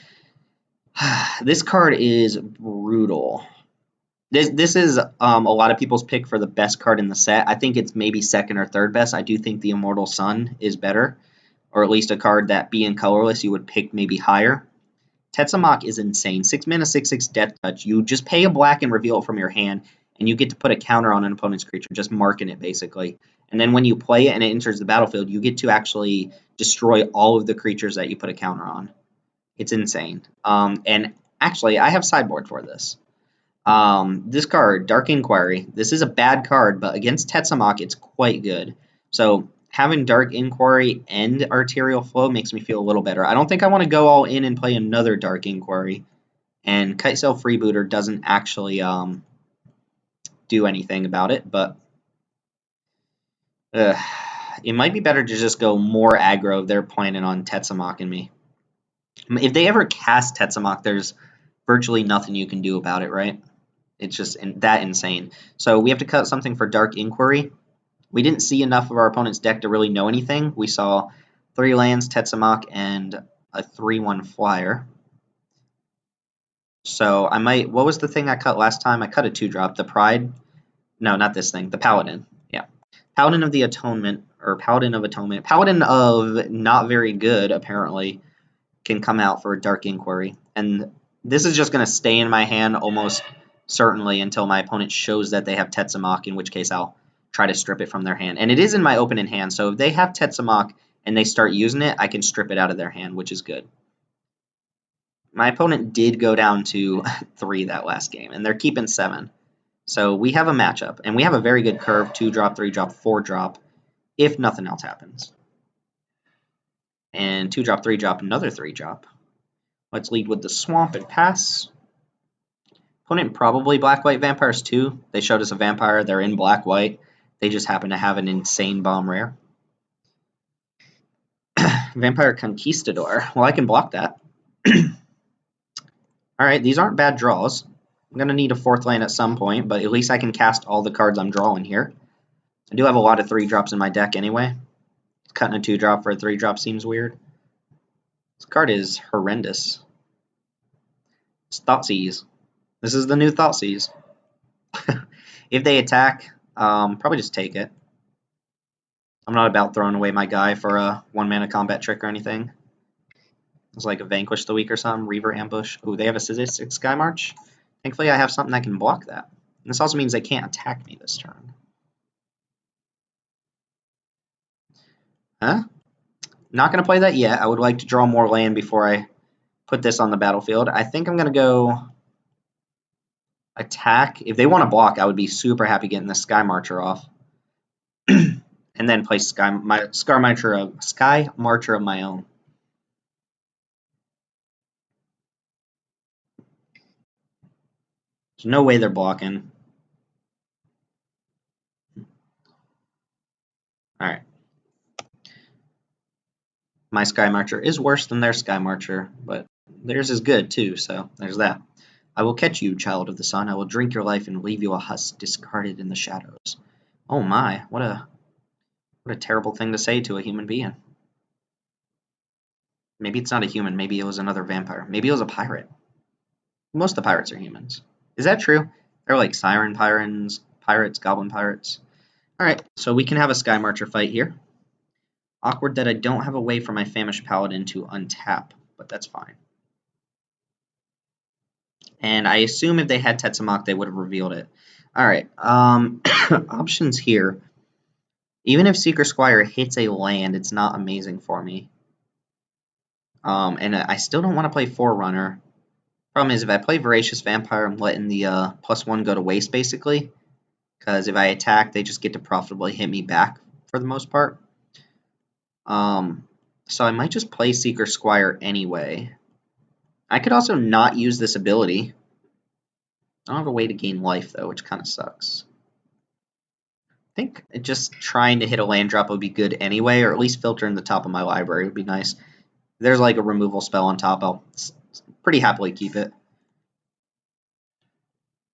This card is brutal. This is a lot of people's pick for the best card in the set. I think it's maybe second or third best. I do think the Immortal Sun is better, or at least a card that, being colorless, you would pick maybe higher. Tetsamok is insane. 6 mana, 6/6 Death Touch. You just pay a black and reveal it from your hand, and you get to put a counter on an opponent's creature, just marking it basically. And then when you play it and it enters the battlefield, you get to actually destroy all of the creatures that you put a counter on. It's insane. And actually, I have sideboard for this. This card, Dark Inquiry, this is a bad card, but against Tetsamok, it's quite good. So having Dark Inquiry and Arterial Flow makes me feel a little better. I don't think I want to go all in and play another Dark Inquiry. And Kitesail Freebooter doesn't actually do anything about it, but it might be better to just go more aggro if they're planning on Tetsamok and me. If they ever cast Tetsamok, there's virtually nothing you can do about it, right? It's just that insane. So we have to cut something for Dark Inquiry. We didn't see enough of our opponent's deck to really know anything. We saw 3 lands, Tetsamok, and a 3/1 flyer. So I might... What was the thing I cut last time? I cut a 2-drop. The Pride? No, not this thing. The Paladin. Yeah. Paladin of the Atonement, or Paladin of Atonement. Paladin of Not Very Good, apparently, can come out for a Dark Inquiry. And this is just going to stay in my hand almost certainly until my opponent shows that they have Tetsamok, in which case I'll try to strip it from their hand. And it is in my opening hand, so if they have Tetsamok and they start using it, I can strip it out of their hand, which is good. My opponent did go down to 3 that last game, and they're keeping 7. So we have a matchup, and we have a very good curve, 2-drop, 3-drop, 4-drop, if nothing else happens. And 2-drop, 3-drop, another 3-drop. Let's lead with the Swamp and pass. Opponent probably Black-White Vampires too. They showed us a Vampire. They're in Black-White. They just happen to have an insane bomb rare. Vampire Conquistador. Well, I can block that. Alright, these aren't bad draws. I'm going to need a 4th land at some point, but at least I can cast all the cards I'm drawing here. I do have a lot of 3-drops in my deck anyway. Cutting a 2-drop for a 3-drop seems weird. This card is horrendous. It's Thoughtseize. This is the new Thoughtseize. If they attack, probably just take it. I'm not about throwing away my guy for a 1-mana combat trick or anything. It's like a Vanquish the Weak or something. Reaver Ambush. Ooh, they have a Sadistic Sky March. Thankfully, I have something that can block that. And this also means they can't attack me this turn. Huh? Not going to play that yet. I would like to draw more land before I put this on the battlefield. I think I'm going to go attack. If they want to block, I would be super happy getting the Sky Marcher off. And then play Sky Marcher of my own. There's no way they're blocking. Alright. My Sky Marcher is worse than their Sky Marcher, but theirs is good too, so there's that. I will catch you, child of the sun. I will drink your life and leave you a husk discarded in the shadows. Oh my, what a terrible thing to say to a human being. Maybe it's not a human, maybe it was another vampire. Maybe it was a pirate. Most of the pirates are humans. Is that true? They're like siren pirates, goblin pirates. Alright, so we can have a Sky Marcher fight here. Awkward that I don't have a way for my Famished Paladin to untap, but that's fine. And I assume if they had Tetsamok, they would have revealed it. Alright, options here. Even if Seeker Squire hits a land, it's not amazing for me. And I still don't want to play Forerunner. Problem is, if I play Voracious Vampire, I'm letting the +1 go to waste, basically. Because if I attack, they just get to profitably hit me back, for the most part. So I might just play Seeker Squire anyway. I could also not use this ability. I don't have a way to gain life, though, which kind of sucks. I think just trying to hit a land drop would be good anyway, or at least filtering the top of my library would be nice. If there's like a removal spell on top, I'll pretty happily keep it.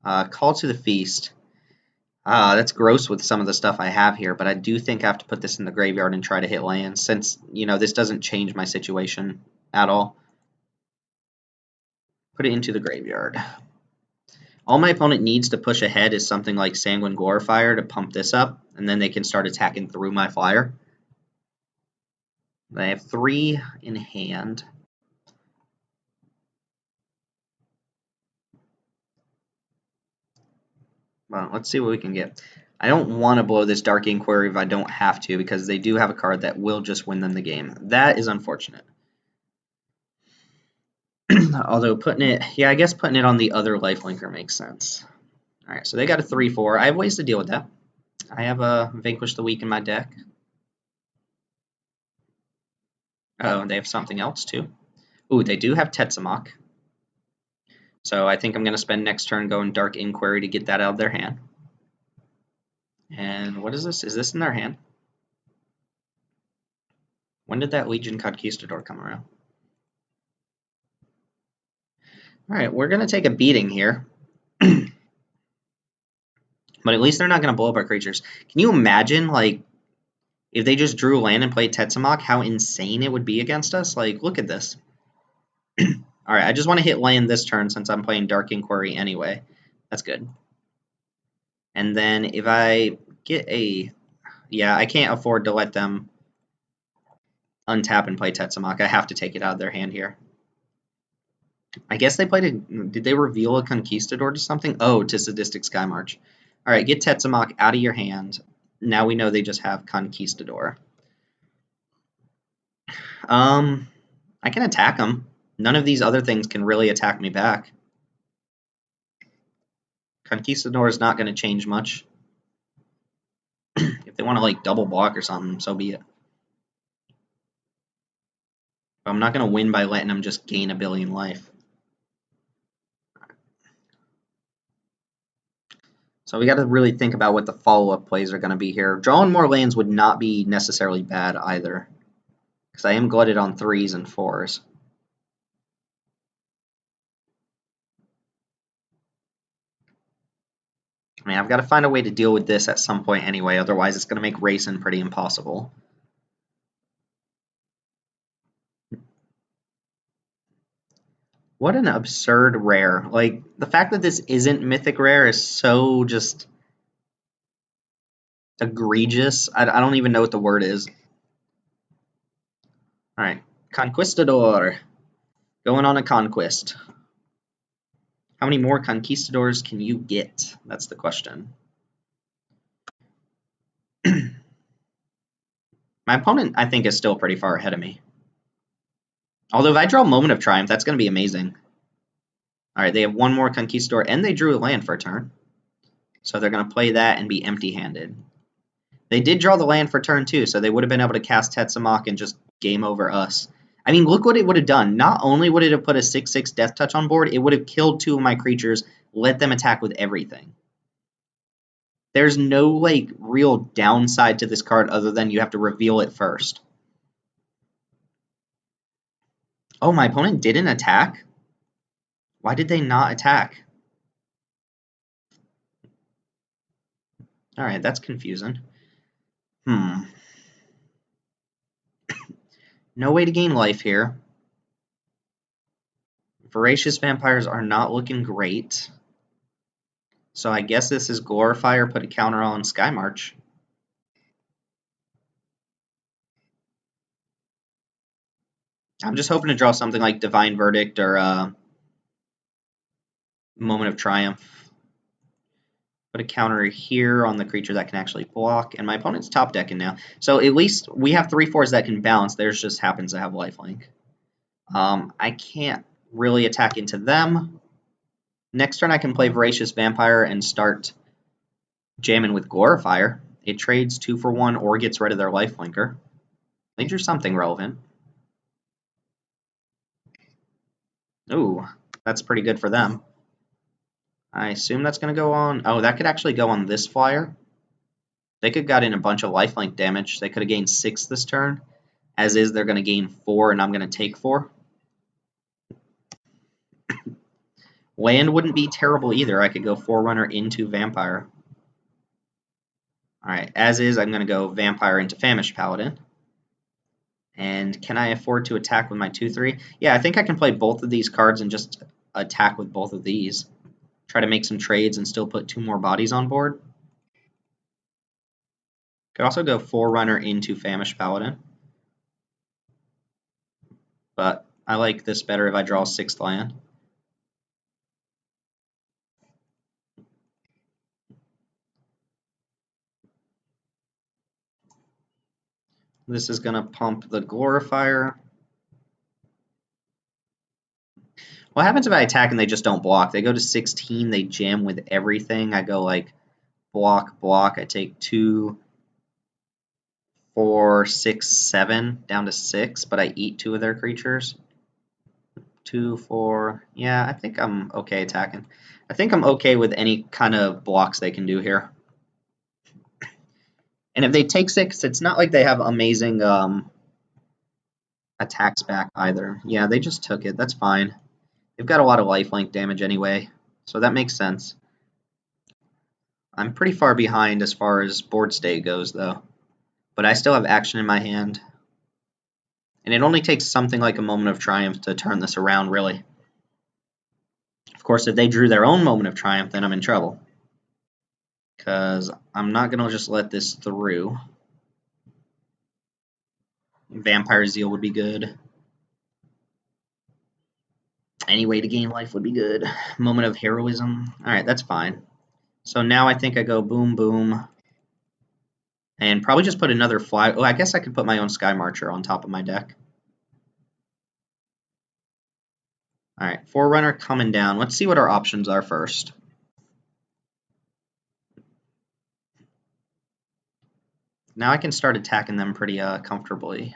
Call to the Feast. That's gross with some of the stuff I have here, but I do think I have to put this in the graveyard and try to hit lands, since, you know, this doesn't change my situation at all. Put it into the graveyard. All my opponent needs to push ahead is something like Sanguine Glorifier to pump this up, and then they can start attacking through my flyer. I have 3 in hand. Well, let's see what we can get. I don't want to blow this Dark Inquiry if I don't have to, because they do have a card that will just win them the game. That is unfortunate. Although putting it, yeah, I guess putting it on the other lifelinker makes sense. Alright, so they got a 3-4. I have ways to deal with that. I have a Vanquish the Weak in my deck. Oh, and they have something else too. Ooh, they do have Tetsamok. So I think I'm going to spend next turn going Dark Inquiry to get that out of their hand. And what is this? Is this in their hand? When did that Legion Conquistador come around? Alright, we're going to take a beating here. But at least they're not going to blow up our creatures. Can you imagine, like, if they just drew land and played Tetsamok, how insane it would be against us? Like, look at this. Alright, I just want to hit land this turn since I'm playing Dark Inquiry anyway. That's good. And then if I get a... Yeah, I can't afford to let them untap and play Tetsamok. I have to take it out of their hand here. I guess they played a... Did they reveal a Conquistador to something? Oh, to Sadistic Skymarch. Alright, get Tetsamok out of your hand. Now we know they just have Conquistador. I can attack them. None of these other things can really attack me back. Conquistador is not going to change much. If they want to, like, double block or something, so be it. But I'm not going to win by letting them just gain a billion life. So we got to really think about what the follow-up plays are going to be here. Drawing more lands would not be necessarily bad either, because I am glutted on 3s and 4s. I mean, I've got to find a way to deal with this at some point anyway, otherwise it's going to make racing pretty impossible. What an absurd rare. Like, the fact that this isn't mythic rare is so just egregious. I don't even know what the word is. Alright, Conquistador. Going on a conquest. How many more conquistadors can you get? That's the question. My opponent, I think, is still pretty far ahead of me. Although if I draw Moment of Triumph, that's going to be amazing. All right, they have one more conquistador, and they drew a land for a turn. So they're going to play that and be empty-handed. They did draw the land for turn 2, so they would have been able to cast Tetsamok and just game over us. I mean, look what it would have done. Not only would it have put a 6/6 Death Touch on board, it would have killed 2 of my creatures, let them attack with everything. There's no, like, real downside to this card other than you have to reveal it first. Oh, my opponent didn't attack? Why did they not attack? Alright, that's confusing. No way to gain life here. Voracious Vampires are not looking great. So I guess this is Glorify or put a counter on Sky March. I'm just hoping to draw something like Divine Verdict or Moment of Triumph. Put a counter here on the creature that can actually block, and my opponent's top decking now. So at least we have 3/4s that can bounce. Theirs just happens to have lifelink. I can't really attack into them. Next turn I can play Voracious Vampire and start jamming with Glorifier. It trades 2 for 1 or gets rid of their lifelinker. They drew something relevant. Ooh, that's pretty good for them. I assume that's going to go on... Oh, that could actually go on this flyer. They could have got in a bunch of lifelink damage. They could have gained 6 this turn. As is, they're going to gain 4, and I'm going to take 4. Land wouldn't be terrible either. I could go Forerunner into Vampire. Alright, as is, I'm going to go Vampire into Famished Paladin. And can I afford to attack with my 2/3? Yeah, I think I can play both of these cards and just attack with both of these. Try to make some trades and still put 2 more bodies on board. Could also go Forerunner into Famished Paladin. But I like this better if I draw 6th land. This is going to pump the Glorifier. What happens if I attack and they just don't block? They go to 16, they jam with everything. I go like block, block. I take 2, 4, 6, 7, down to 6, but I eat 2 of their creatures. 2, 4. Yeah, I think I'm okay attacking. I think I'm okay with any kind of blocks they can do here. And if they take 6, it's not like they have amazing attacks back either. Yeah, they just took it. That's fine. They've got a lot of lifelink damage anyway, so that makes sense. I'm pretty far behind as far as board state goes, though. But I still have action in my hand. And it only takes something like a Moment of Triumph to turn this around, really. Of course, if they drew their own Moment of Triumph, then I'm in trouble. Because I'm not going to just let this through. Vampire Zeal would be good. Any way to gain life would be good. Moment of Heroism. Alright, that's fine. So now I think I go boom, boom. And probably just put another fly. Oh, I guess I could put my own Sky Marcher on top of my deck. Alright, Forerunner coming down. Let's see what our options are first. Now I can start attacking them pretty comfortably.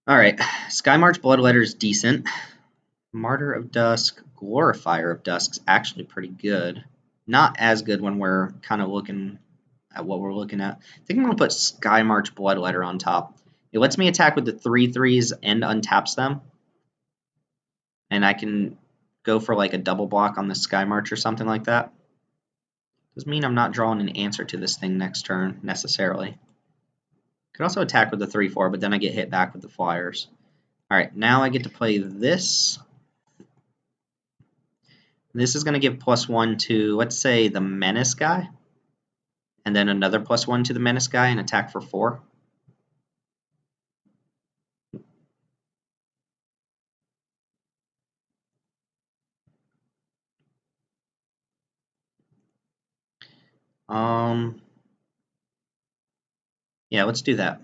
Alright, Sky March Bloodletter is decent. Martyr of Dusk, Glorifier of Dusk is actually pretty good. Not as good when we're kind of looking at what we're looking at. I think I'm going to put Sky March Bloodletter on top. It lets me attack with the 3/3s and untaps them. And I can go for like a double block on the Sky March or something like that. Doesn't mean I'm not drawing an answer to this thing next turn, necessarily. Could also attack with the 3/4, but then I get hit back with the flyers. Alright, now I get to play this. This is going to give +1 to, let's say, the Menace guy. And then another +1 to the Menace guy and attack for 4. Yeah, let's do that.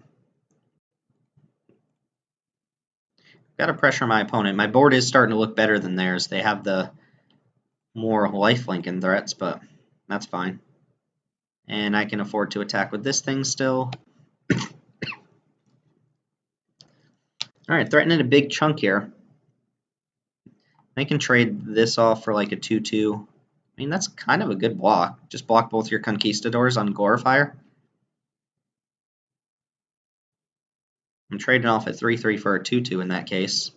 Got to pressure my opponent. My board is starting to look better than theirs. They have the more lifelink and threats, but that's fine. And I can afford to attack with this thing still. Alright, threatening a big chunk here. I can trade this off for like a 2-2. I mean, that's kind of a good block. Just block both your Conquistadors on Glorifier. I'm trading off a 3-3 for a 2-2 in that case.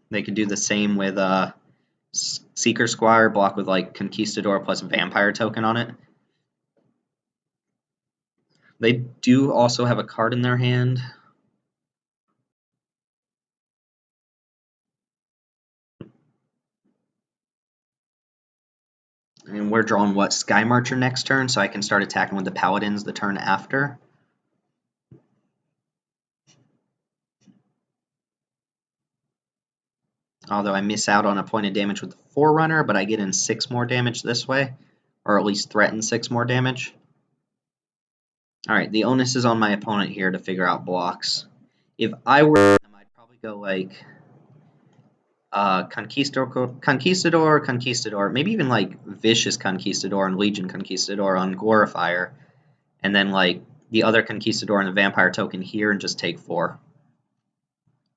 They could do the same with Seeker Squire, block with like Conquistador plus Vampire token on it. They do also have a card in their hand. And we're drawing what? Sky Marcher next turn, so I can start attacking with the Paladins the turn after. Although I miss out on a point of damage with the Forerunner, but I get in 6 more damage this way. Or at least threaten 6 more damage. Alright, the onus is on my opponent here to figure out blocks. If I were them, I'd probably go like Conquistador, maybe even like Vicious Conquistador and Legion Conquistador on Glorifier, and then like the other Conquistador and the Vampire token here and just take 4.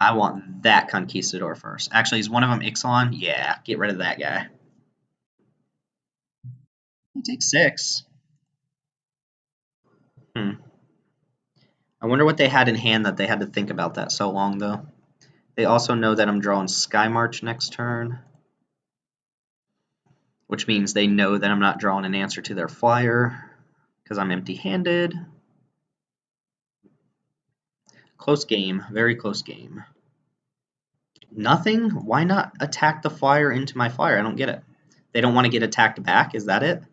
I want that Conquistador first. Actually, is one of them Ixalan? Yeah, get rid of that guy. Take 6. I wonder what they had in hand that they had to think about that so long, though. They also know that I'm drawing Sky March next turn, which means they know that I'm not drawing an answer to their flyer because I'm empty-handed. Close game, very close game. Nothing? Why not attack the flyer into my flyer? I don't get it. They don't want to get attacked back? Is that it?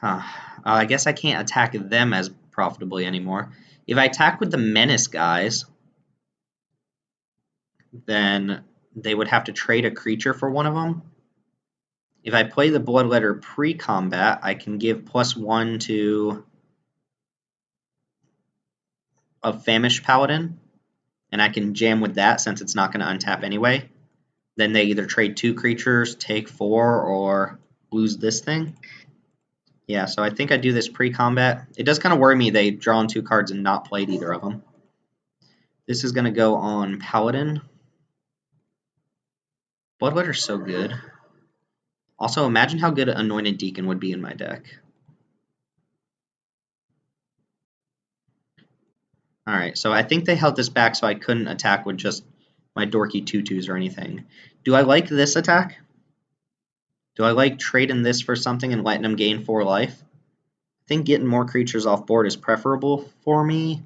Huh. I guess I can't attack them as profitably anymore. If I attack with the Menace guys, then they would have to trade a creature for one of them. If I play the Bloodletter pre-combat, I can give +1 to a Famished Paladin, and I can jam with that since it's not going to untap anyway. Then they either trade 2 creatures, take 4, or lose this thing. Yeah, so I think I do this pre-combat. It does kind of worry me they've drawn 2 cards and not played either of them. This is going to go on Paladin. Bloodletter's so good. Also, imagine how good Anointed Deacon would be in my deck. Alright, so I think they held this back so I couldn't attack with just my dorky 2/2s or anything. Do I like this attack? Do I like trading this for something and letting them gain 4 life? I think getting more creatures off board is preferable for me.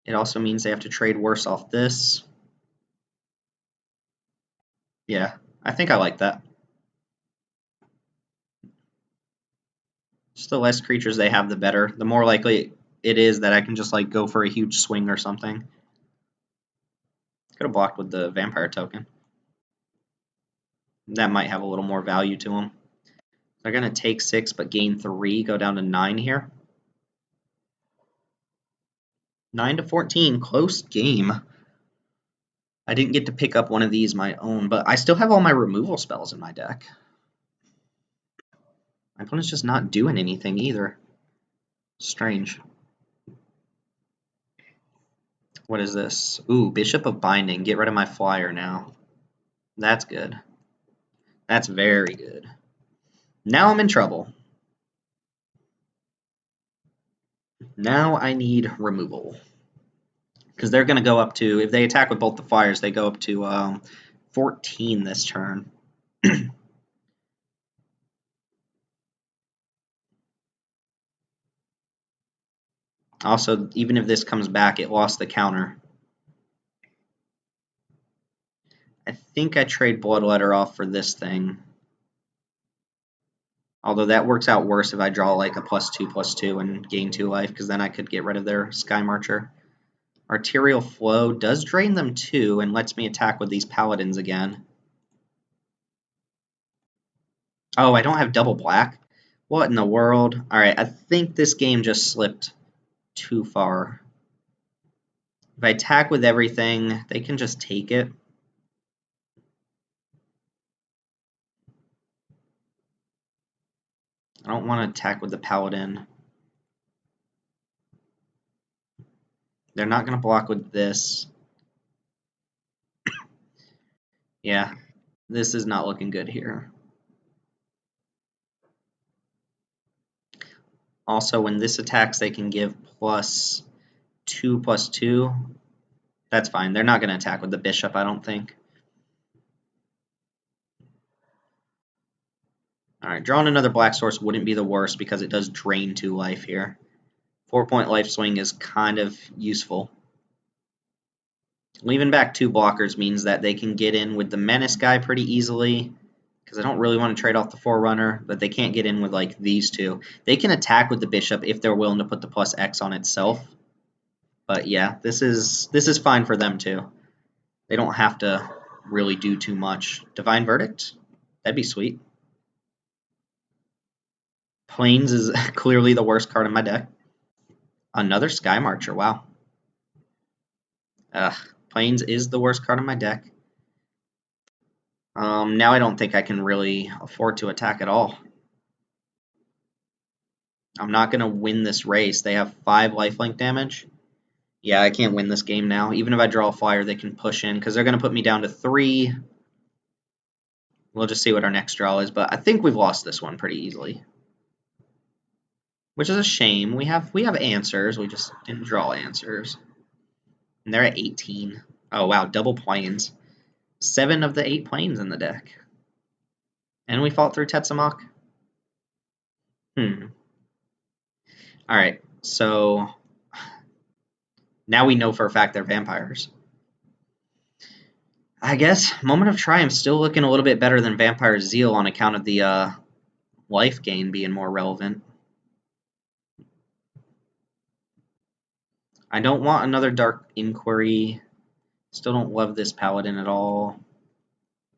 It also means they have to trade worse off this. Yeah, I think I like that. Just the less creatures they have, the better. The more likely it is that I can just like go for a huge swing or something. Could have blocked with the Vampire token. That might have a little more value to them. They're going to take 6 but gain 3, go down to 9 here. 9-14, close game. I didn't get to pick up one of these my own, but I still have all my removal spells in my deck. My opponent's just not doing anything either. Strange. What is this? Ooh, Bishop of Binding. Get rid of my flyer now. That's good. That's very good. Now I'm in trouble. Now I need removal. Because they're going to go up to, if they attack with both the flyers, they go up to 14 this turn. Also, even if this comes back, it lost the counter. I think I trade Bloodletter off for this thing. Although that works out worse if I draw like a +2/+2 and gain 2 life, because then I could get rid of their Sky Marcher. Arterial Flow does drain them too and lets me attack with these paladins again. Oh, I don't have double black? What in the world? Alright, I think this game just slipped too far. If I attack with everything, they can just take it. I don't want to attack with the paladin. They're not going to block with this. Yeah, this is not looking good here. Also, when this attacks, they can give +2/+2. That's fine. They're not going to attack with the bishop, I don't think. Alright, drawing another black source wouldn't be the worst because it does drain 2 life here. 4-point life swing is kind of useful. Leaving back 2 blockers means that they can get in with the menace guy pretty easily, because I don't really want to trade off the Forerunner, but they can't get in with like these two. They can attack with the bishop if they're willing to put the +X on itself. But yeah, this is fine for them too. They don't have to really do too much. Divine Verdict? That'd be sweet. Plains is clearly the worst card in my deck. Another Sky Marcher, wow. Plains is the worst card in my deck. Now I don't think I can really afford to attack at all. I'm not going to win this race. They have 5 lifelink damage. Yeah, I can't win this game now. Even if I draw a flyer, they can push in, because they're going to put me down to 3. We'll just see what our next draw is, but I think we've lost this one pretty easily. Which is a shame. We have answers, we just didn't draw answers. And they're at 18. Oh wow, double plains. 7 of the 8 plains in the deck. And we fought through Tetsamok. Alright, so now we know for a fact they're vampires. I guess Moment of Triumph still looking a little bit better than Vampire Zeal on account of the life gain being more relevant. I don't want another Dark Inquiry. Still don't love this Paladin at all.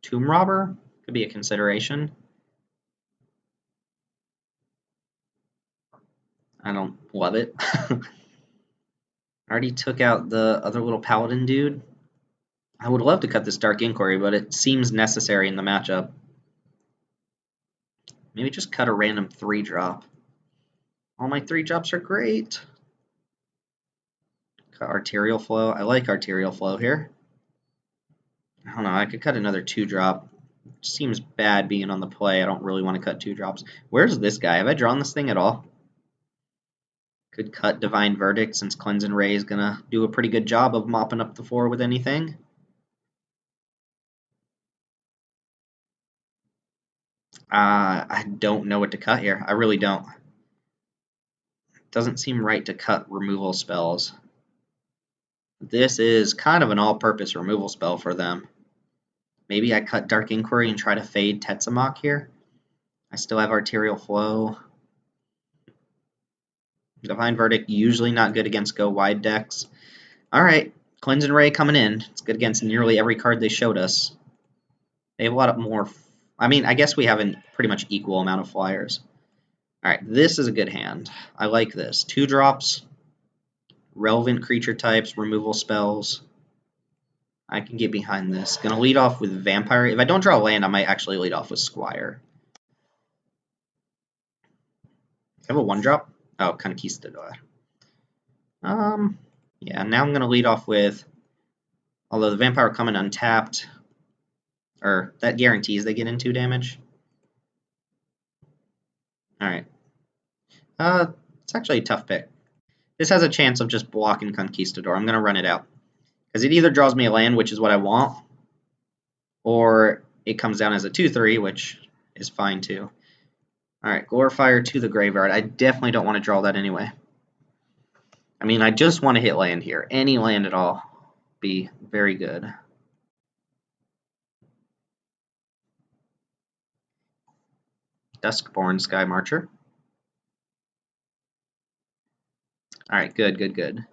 Tomb Robber could be a consideration. I don't love it. I already took out the other little Paladin dude. I would love to cut this Dark Inquiry, but it seems necessary in the matchup. Maybe just cut a random 3-drop. All my 3-drops are great. Cut Arterial Flow. I like Arterial Flow here. I don't know. I could cut another 2-drop. Seems bad being on the play. I don't really want to cut 2-drops. Where's this guy? Have I drawn this thing at all? Could cut Divine Verdict since Cleansing Ray is going to do a pretty good job of mopping up the floor with anything. I don't know what to cut here. I really don't. It doesn't seem right to cut removal spells. This is kind of an all-purpose removal spell for them. Maybe I cut Dark Inquiry and try to fade Tetsamok here. I still have Arterial Flow. Divine Verdict, usually not good against go-wide decks. Alright, Cleansing Ray coming in. It's good against nearly every card they showed us. They have a lot of more... I mean, I guess we have a pretty much equal amount of flyers. Alright, this is a good hand. I like this. 2-drops, relevant creature types, removal spells. I can get behind this. Gonna lead off with Vampire. If I don't draw land, I might actually lead off with Squire. I have a 1-drop? Oh, Conquistador. Yeah, now I'm gonna lead off with... Although the Vampire coming untapped... Or, that guarantees they get in 2 damage. Alright. It's actually a tough pick. This has a chance of just blocking Conquistador. I'm gonna run it out. Because it either draws me a land, which is what I want, or it comes down as a 2/3, which is fine too. Alright, Glorifier to the graveyard. I definitely don't want to draw that anyway. I mean, I just want to hit land here. Any land at all be very good. Duskborn Sky Marcher. Alright, good.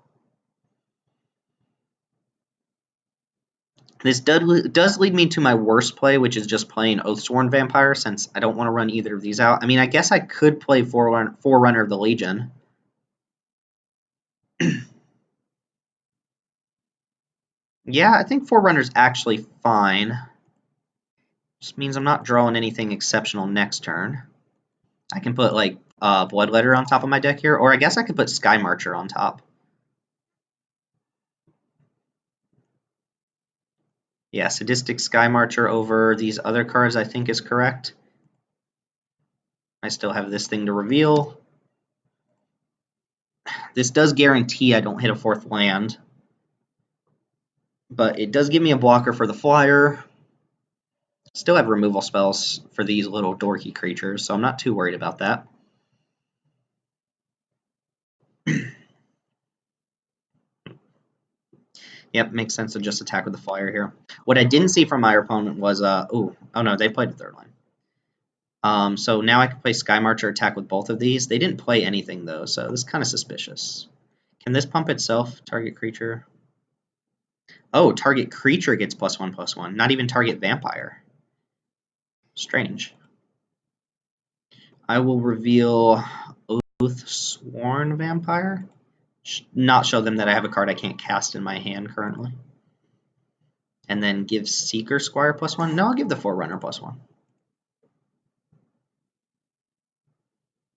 This does lead me to my worst play, which is just playing Oathsworn Vampire, since I don't want to run either of these out. I mean, I guess I could play Forerunner of the Legion. Yeah, I think Forerunner's actually fine. Just means I'm not drawing anything exceptional next turn. I can put, like, Bloodletter on top of my deck here, or I guess I could put Sky Marcher on top. Yeah, Sadistic Sky Marcher over these other cards I think is correct. I still have this thing to reveal. This does guarantee I don't hit a 4th land, but it does give me a blocker for the flyer. Still have removal spells for these little dorky creatures, so I'm not too worried about that. Yep, makes sense to just attack with the flyer here. What I didn't see from my opponent was, oh no, they played a 3rd line. So now I can play Sky Marcher attack with both of these. They didn't play anything though, so this is kind of suspicious. Can this pump itself? Target creature. Oh, target creature gets +1/+1, not even target vampire. Strange. I will reveal Oathsworn Vampire. Not show them that I have a card I can't cast in my hand currently. And then give Seeker Squire +1. No, I'll give the Forerunner +1. I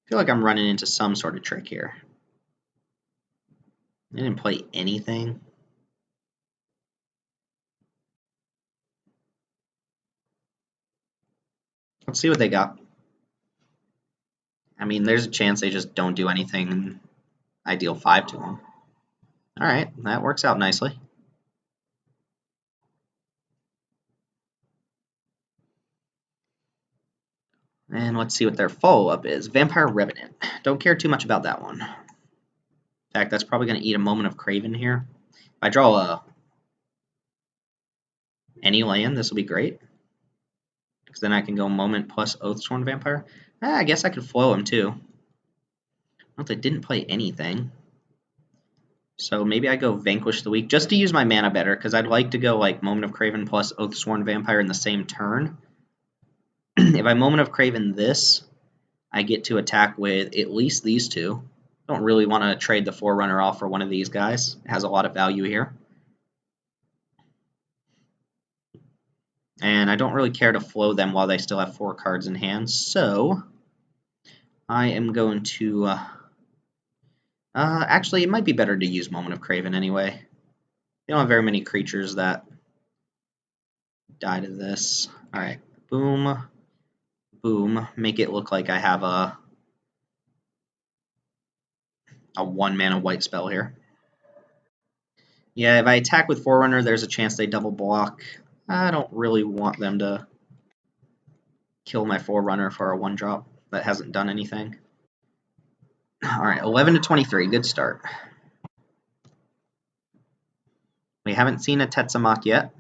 feel like I'm running into some sort of trick here. I didn't play anything. Let's see what they got. I mean, there's a chance they just don't do anything and I deal 5 to them. Alright, that works out nicely. And let's see what their follow-up is. Vampire Revenant. Don't care too much about that one. In fact, that's probably going to eat a Moment of Craven here. If I draw any land, this will be great. Because then I can go Moment plus Oathsworn Vampire. I guess I could flow him too. Well, they didn't play anything. So maybe I go Vanquish the Weak just to use my mana better, because I'd like to go like Moment of Craven plus Oathsworn Vampire in the same turn. If I Moment of Craven this, I get to attack with at least these two. Don't really want to trade the Forerunner off for one of these guys. It has a lot of value here. And I don't really care to flow them while they still have 4 cards in hand, so I am going to... actually, it might be better to use Moment of Craven anyway. They don't have very many creatures that die to this. Alright, boom, boom. Make it look like I have a 1-mana white spell here. Yeah, if I attack with Forerunner, there's a chance they double block. I don't really want them to kill my Forerunner for a 1-drop that hasn't done anything. Alright, 11 to 23, good start. We haven't seen a Tetsamok yet.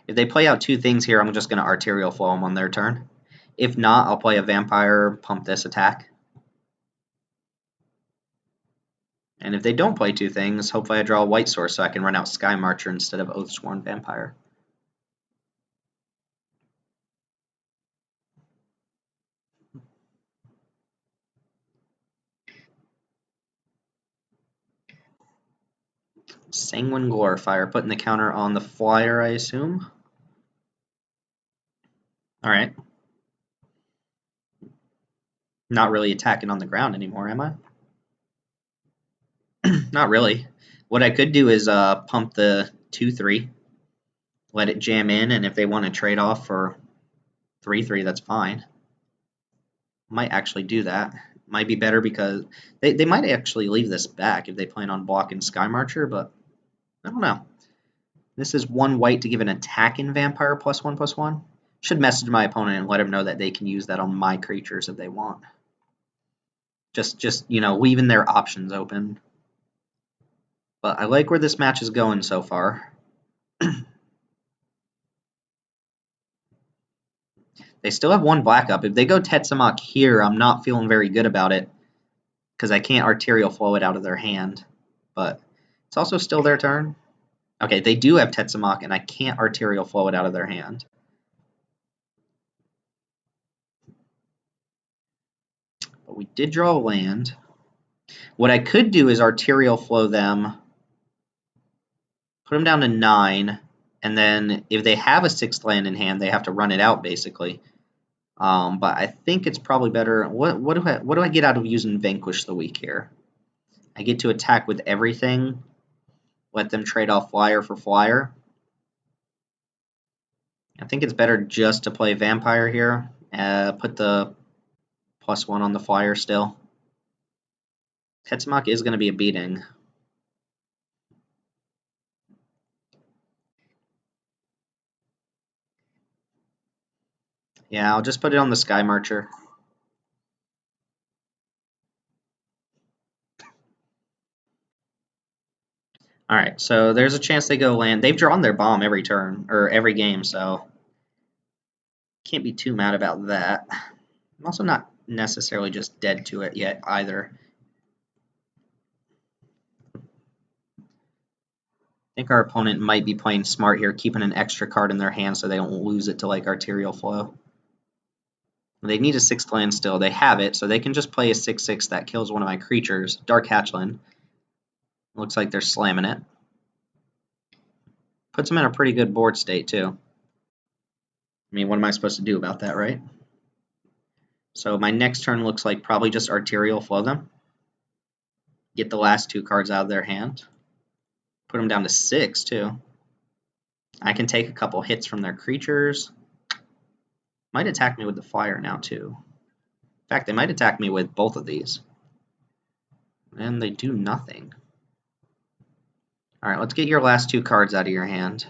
If they play out 2 things here, I'm just going to Arterial Flow them on their turn. If not, I'll play a Vampire, pump this attack. And if they don't play 2 things, hopefully I draw a white source so I can run out Sky Marcher instead of Oathsworn Vampire. Sanguine Glorifier, putting the counter on the flyer, I assume. Alright. Not really attacking on the ground anymore, am I? Not really. What I could do is pump the 2/3, let it jam in, and if they want to trade off for 3/3, that's fine. Might actually do that. Might be better because they might actually leave this back if they plan on blocking Sky Marcher, but I don't know. This is 1 white to give an attack in Vampire +1/+1. Should message my opponent and let him know that they can use that on my creatures if they want. Just you know, leaving their options open. But I like where this match is going so far. They still have 1 black up. If they go Tetsamok here, I'm not feeling very good about it because I can't Arterial Flow it out of their hand. But It's also still their turn. Okay, they do have Tetsamok, and I can't Arterial Flow it out of their hand. But we did draw a land. What I could do is Arterial Flow them, put them down to 9, and then if they have a 6th land in hand, they have to run it out, basically. But I think it's probably better. What do I get out of using Vanquish the Weak here? I get to attack with everything. Let them trade off flyer for flyer. I think it's better just to play Vampire here. Put the +1 on the flyer still. Tetsamok is going to be a beating. Yeah, I'll just put it on the Sky Marcher. Alright, so there's a chance they go land. They've drawn their bomb every turn, or every game, so can't be too mad about that. I'm also not necessarily just dead to it yet either. I think our opponent might be playing smart here, keeping an extra card in their hand so they don't lose it to like Arterial Flow. They need a 6th land still. They have it, so they can just play a 6/6 that kills one of my creatures. Dark Hatchland. Looks like they're slamming it. Puts them in a pretty good board state, too. I mean, what am I supposed to do about that, right? So my next turn looks like probably just Arterial Flow them. Get the last 2 cards out of their hand. Put them down to 6, too. I can take a couple hits from their creatures. Might attack me with the flyer now, too. In fact, they might attack me with both of these. And they do nothing. Alright, let's get your last 2 cards out of your hand.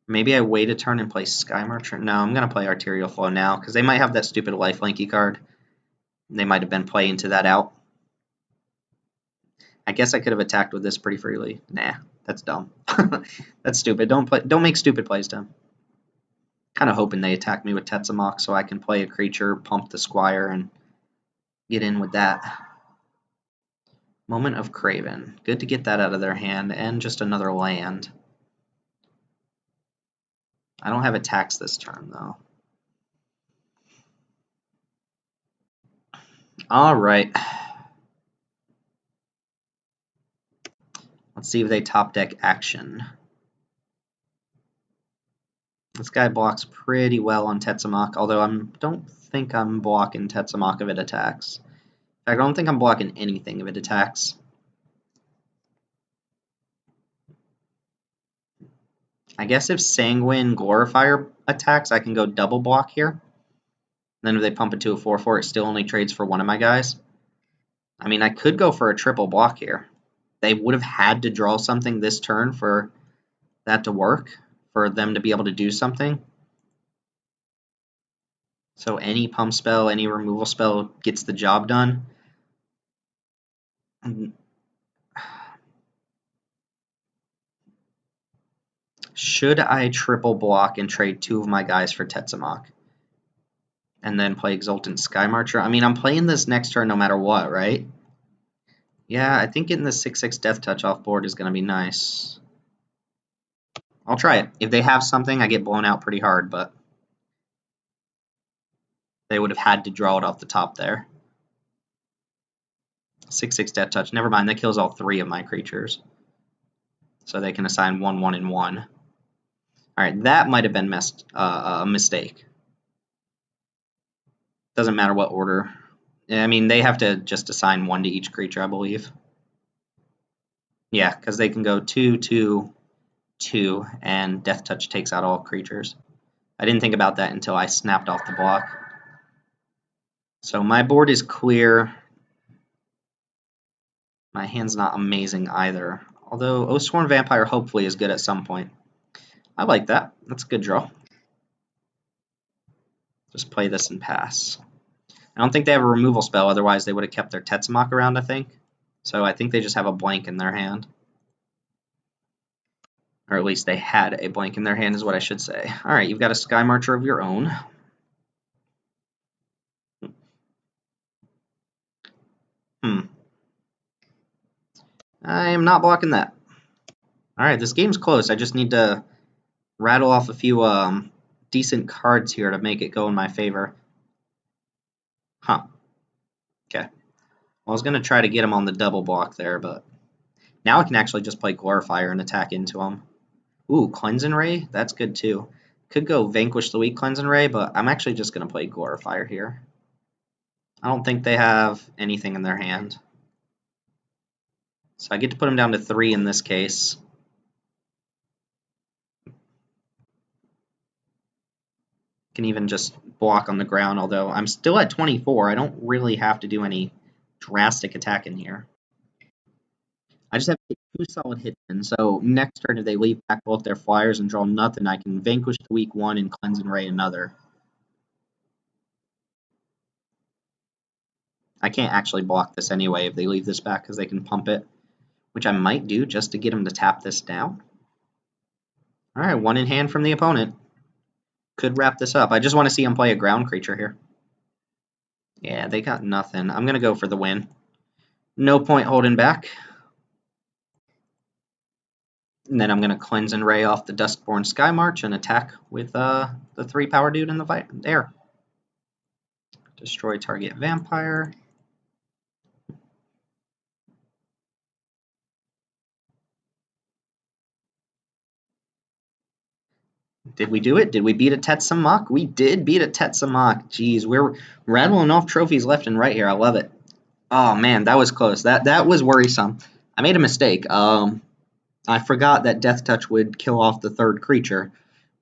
Maybe I wait a turn and play Sky Marcher. No, I'm going to play Arterial Flow now, because they might have that stupid lifelinky card. They might have been playing to that out. I guess I could have attacked with this pretty freely. Nah, that's dumb. That's stupid. Don't make stupid plays, Tim. Kind of hoping they attack me with Tetsamok so I can play a creature, pump the Squire, and get in with that. Moment of Craven. Good to get that out of their hand, and just another land. I don't have attacks this turn, though. Alright. Let's see if they top deck action. This guy blocks pretty well on Tetsamok, although I don't think I'm blocking Tetsamok if it attacks. In fact, I don't think I'm blocking anything if it attacks. I guess if Sanguine Glorifier attacks, I can go double block here. Then if they pump it to a 4/4, it still only trades for one of my guys. I mean, I could go for a triple block here. They would have had to draw something this turn for that to work, for them to be able to do something. So any pump spell, any removal spell gets the job done. Should I triple block and trade 2 of my guys for Tetsamok? And then play Exultant Sky Marcher? I mean, I'm playing this next turn no matter what, right? Yeah, I think getting the 6/6 Death Touch off board is going to be nice. I'll try it. If they have something, I get blown out pretty hard, but they would have had to draw it off the top there. 6/6 Death Touch. Never mind, that kills all 3 of my creatures. So they can assign 1, 1, and 1. Alright, that might have been a mistake. Doesn't matter what order. I mean, they have to just assign 1 to each creature, I believe. Yeah, because they can go 2, 2, 2, and Death Touch takes out all creatures. I didn't think about that until I snapped off the block. So my board is clear. My hand's not amazing either. Although Oathsworn Vampire hopefully is good at some point. I like that. That's a good draw. Just play this and pass. I don't think they have a removal spell, otherwise they would have kept their Tetsamok around, I think. So I think they just have a blank in their hand. Or at least they had a blank in their hand is what I should say. Alright, you've got a Sky Marcher of your own. I am not blocking that. Alright, this game's close. I just need to rattle off a few decent cards here to make it go in my favor. Huh. Okay. Well, I was going to try to get him on the double block there, but now I can actually just play Glorifier and attack into him. Ooh, Cleansing Ray? That's good too. Could go Vanquish the Weak Cleansing Ray, but I'm actually just going to play Glorifier here. I don't think they have anything in their hand. So I get to put him down to 3 in this case. Can even just block on the ground, although I'm still at 24. I don't really have to do any drastic attack in here. I just have to get 2 solid hits in, so next turn if they leave back both their flyers and draw nothing, I can Vanquish the weak one and Cleanse and Ray another. I can't actually block this anyway if they leave this back because they can pump it, which I might do just to get them to tap this down. Alright, 1 in hand from the opponent. Could wrap this up. I just want to see him play a ground creature here. Yeah, they got nothing. I'm going to go for the win. No point holding back. And then I'm going to Cleanse and Ray off the Duskborn Skymarch and attack with the 3 power dude in the air. Destroy target vampire. Did we do it? Did we beat a Tetsamok? We did beat a Tetsamok. Jeez, we're rattling off trophies left and right here. I love it. Oh man, that was close. That was worrisome. I made a mistake. I forgot that Death Touch would kill off the 3rd creature,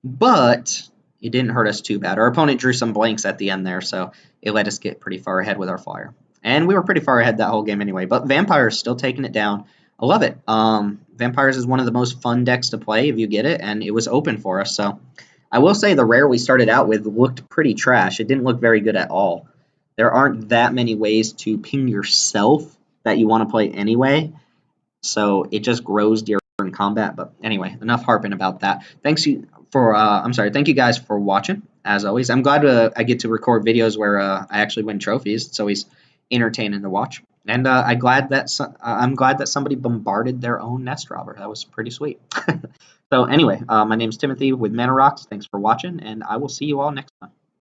but it didn't hurt us too bad. Our opponent drew some blanks at the end there, so it let us get pretty far ahead with our flyer. And we were pretty far ahead that whole game anyway, but Vampires still taking it down. I love it. Vampires is one of the most fun decks to play if you get it, and it was open for us. So I will say the rare we started out with looked pretty trash. It didn't look very good at all. There aren't that many ways to ping yourself that you want to play anyway, so it just grows during combat. But anyway, enough harping about that. Thank you guys for watching. As always, I'm glad I get to record videos where I actually win trophies. It's always entertaining to watch. And I'm glad that somebody bombarded their own nest robber. That was pretty sweet. So anyway, my name's Timothy with Mana Rocks. Thanks for watching, and I will see you all next time.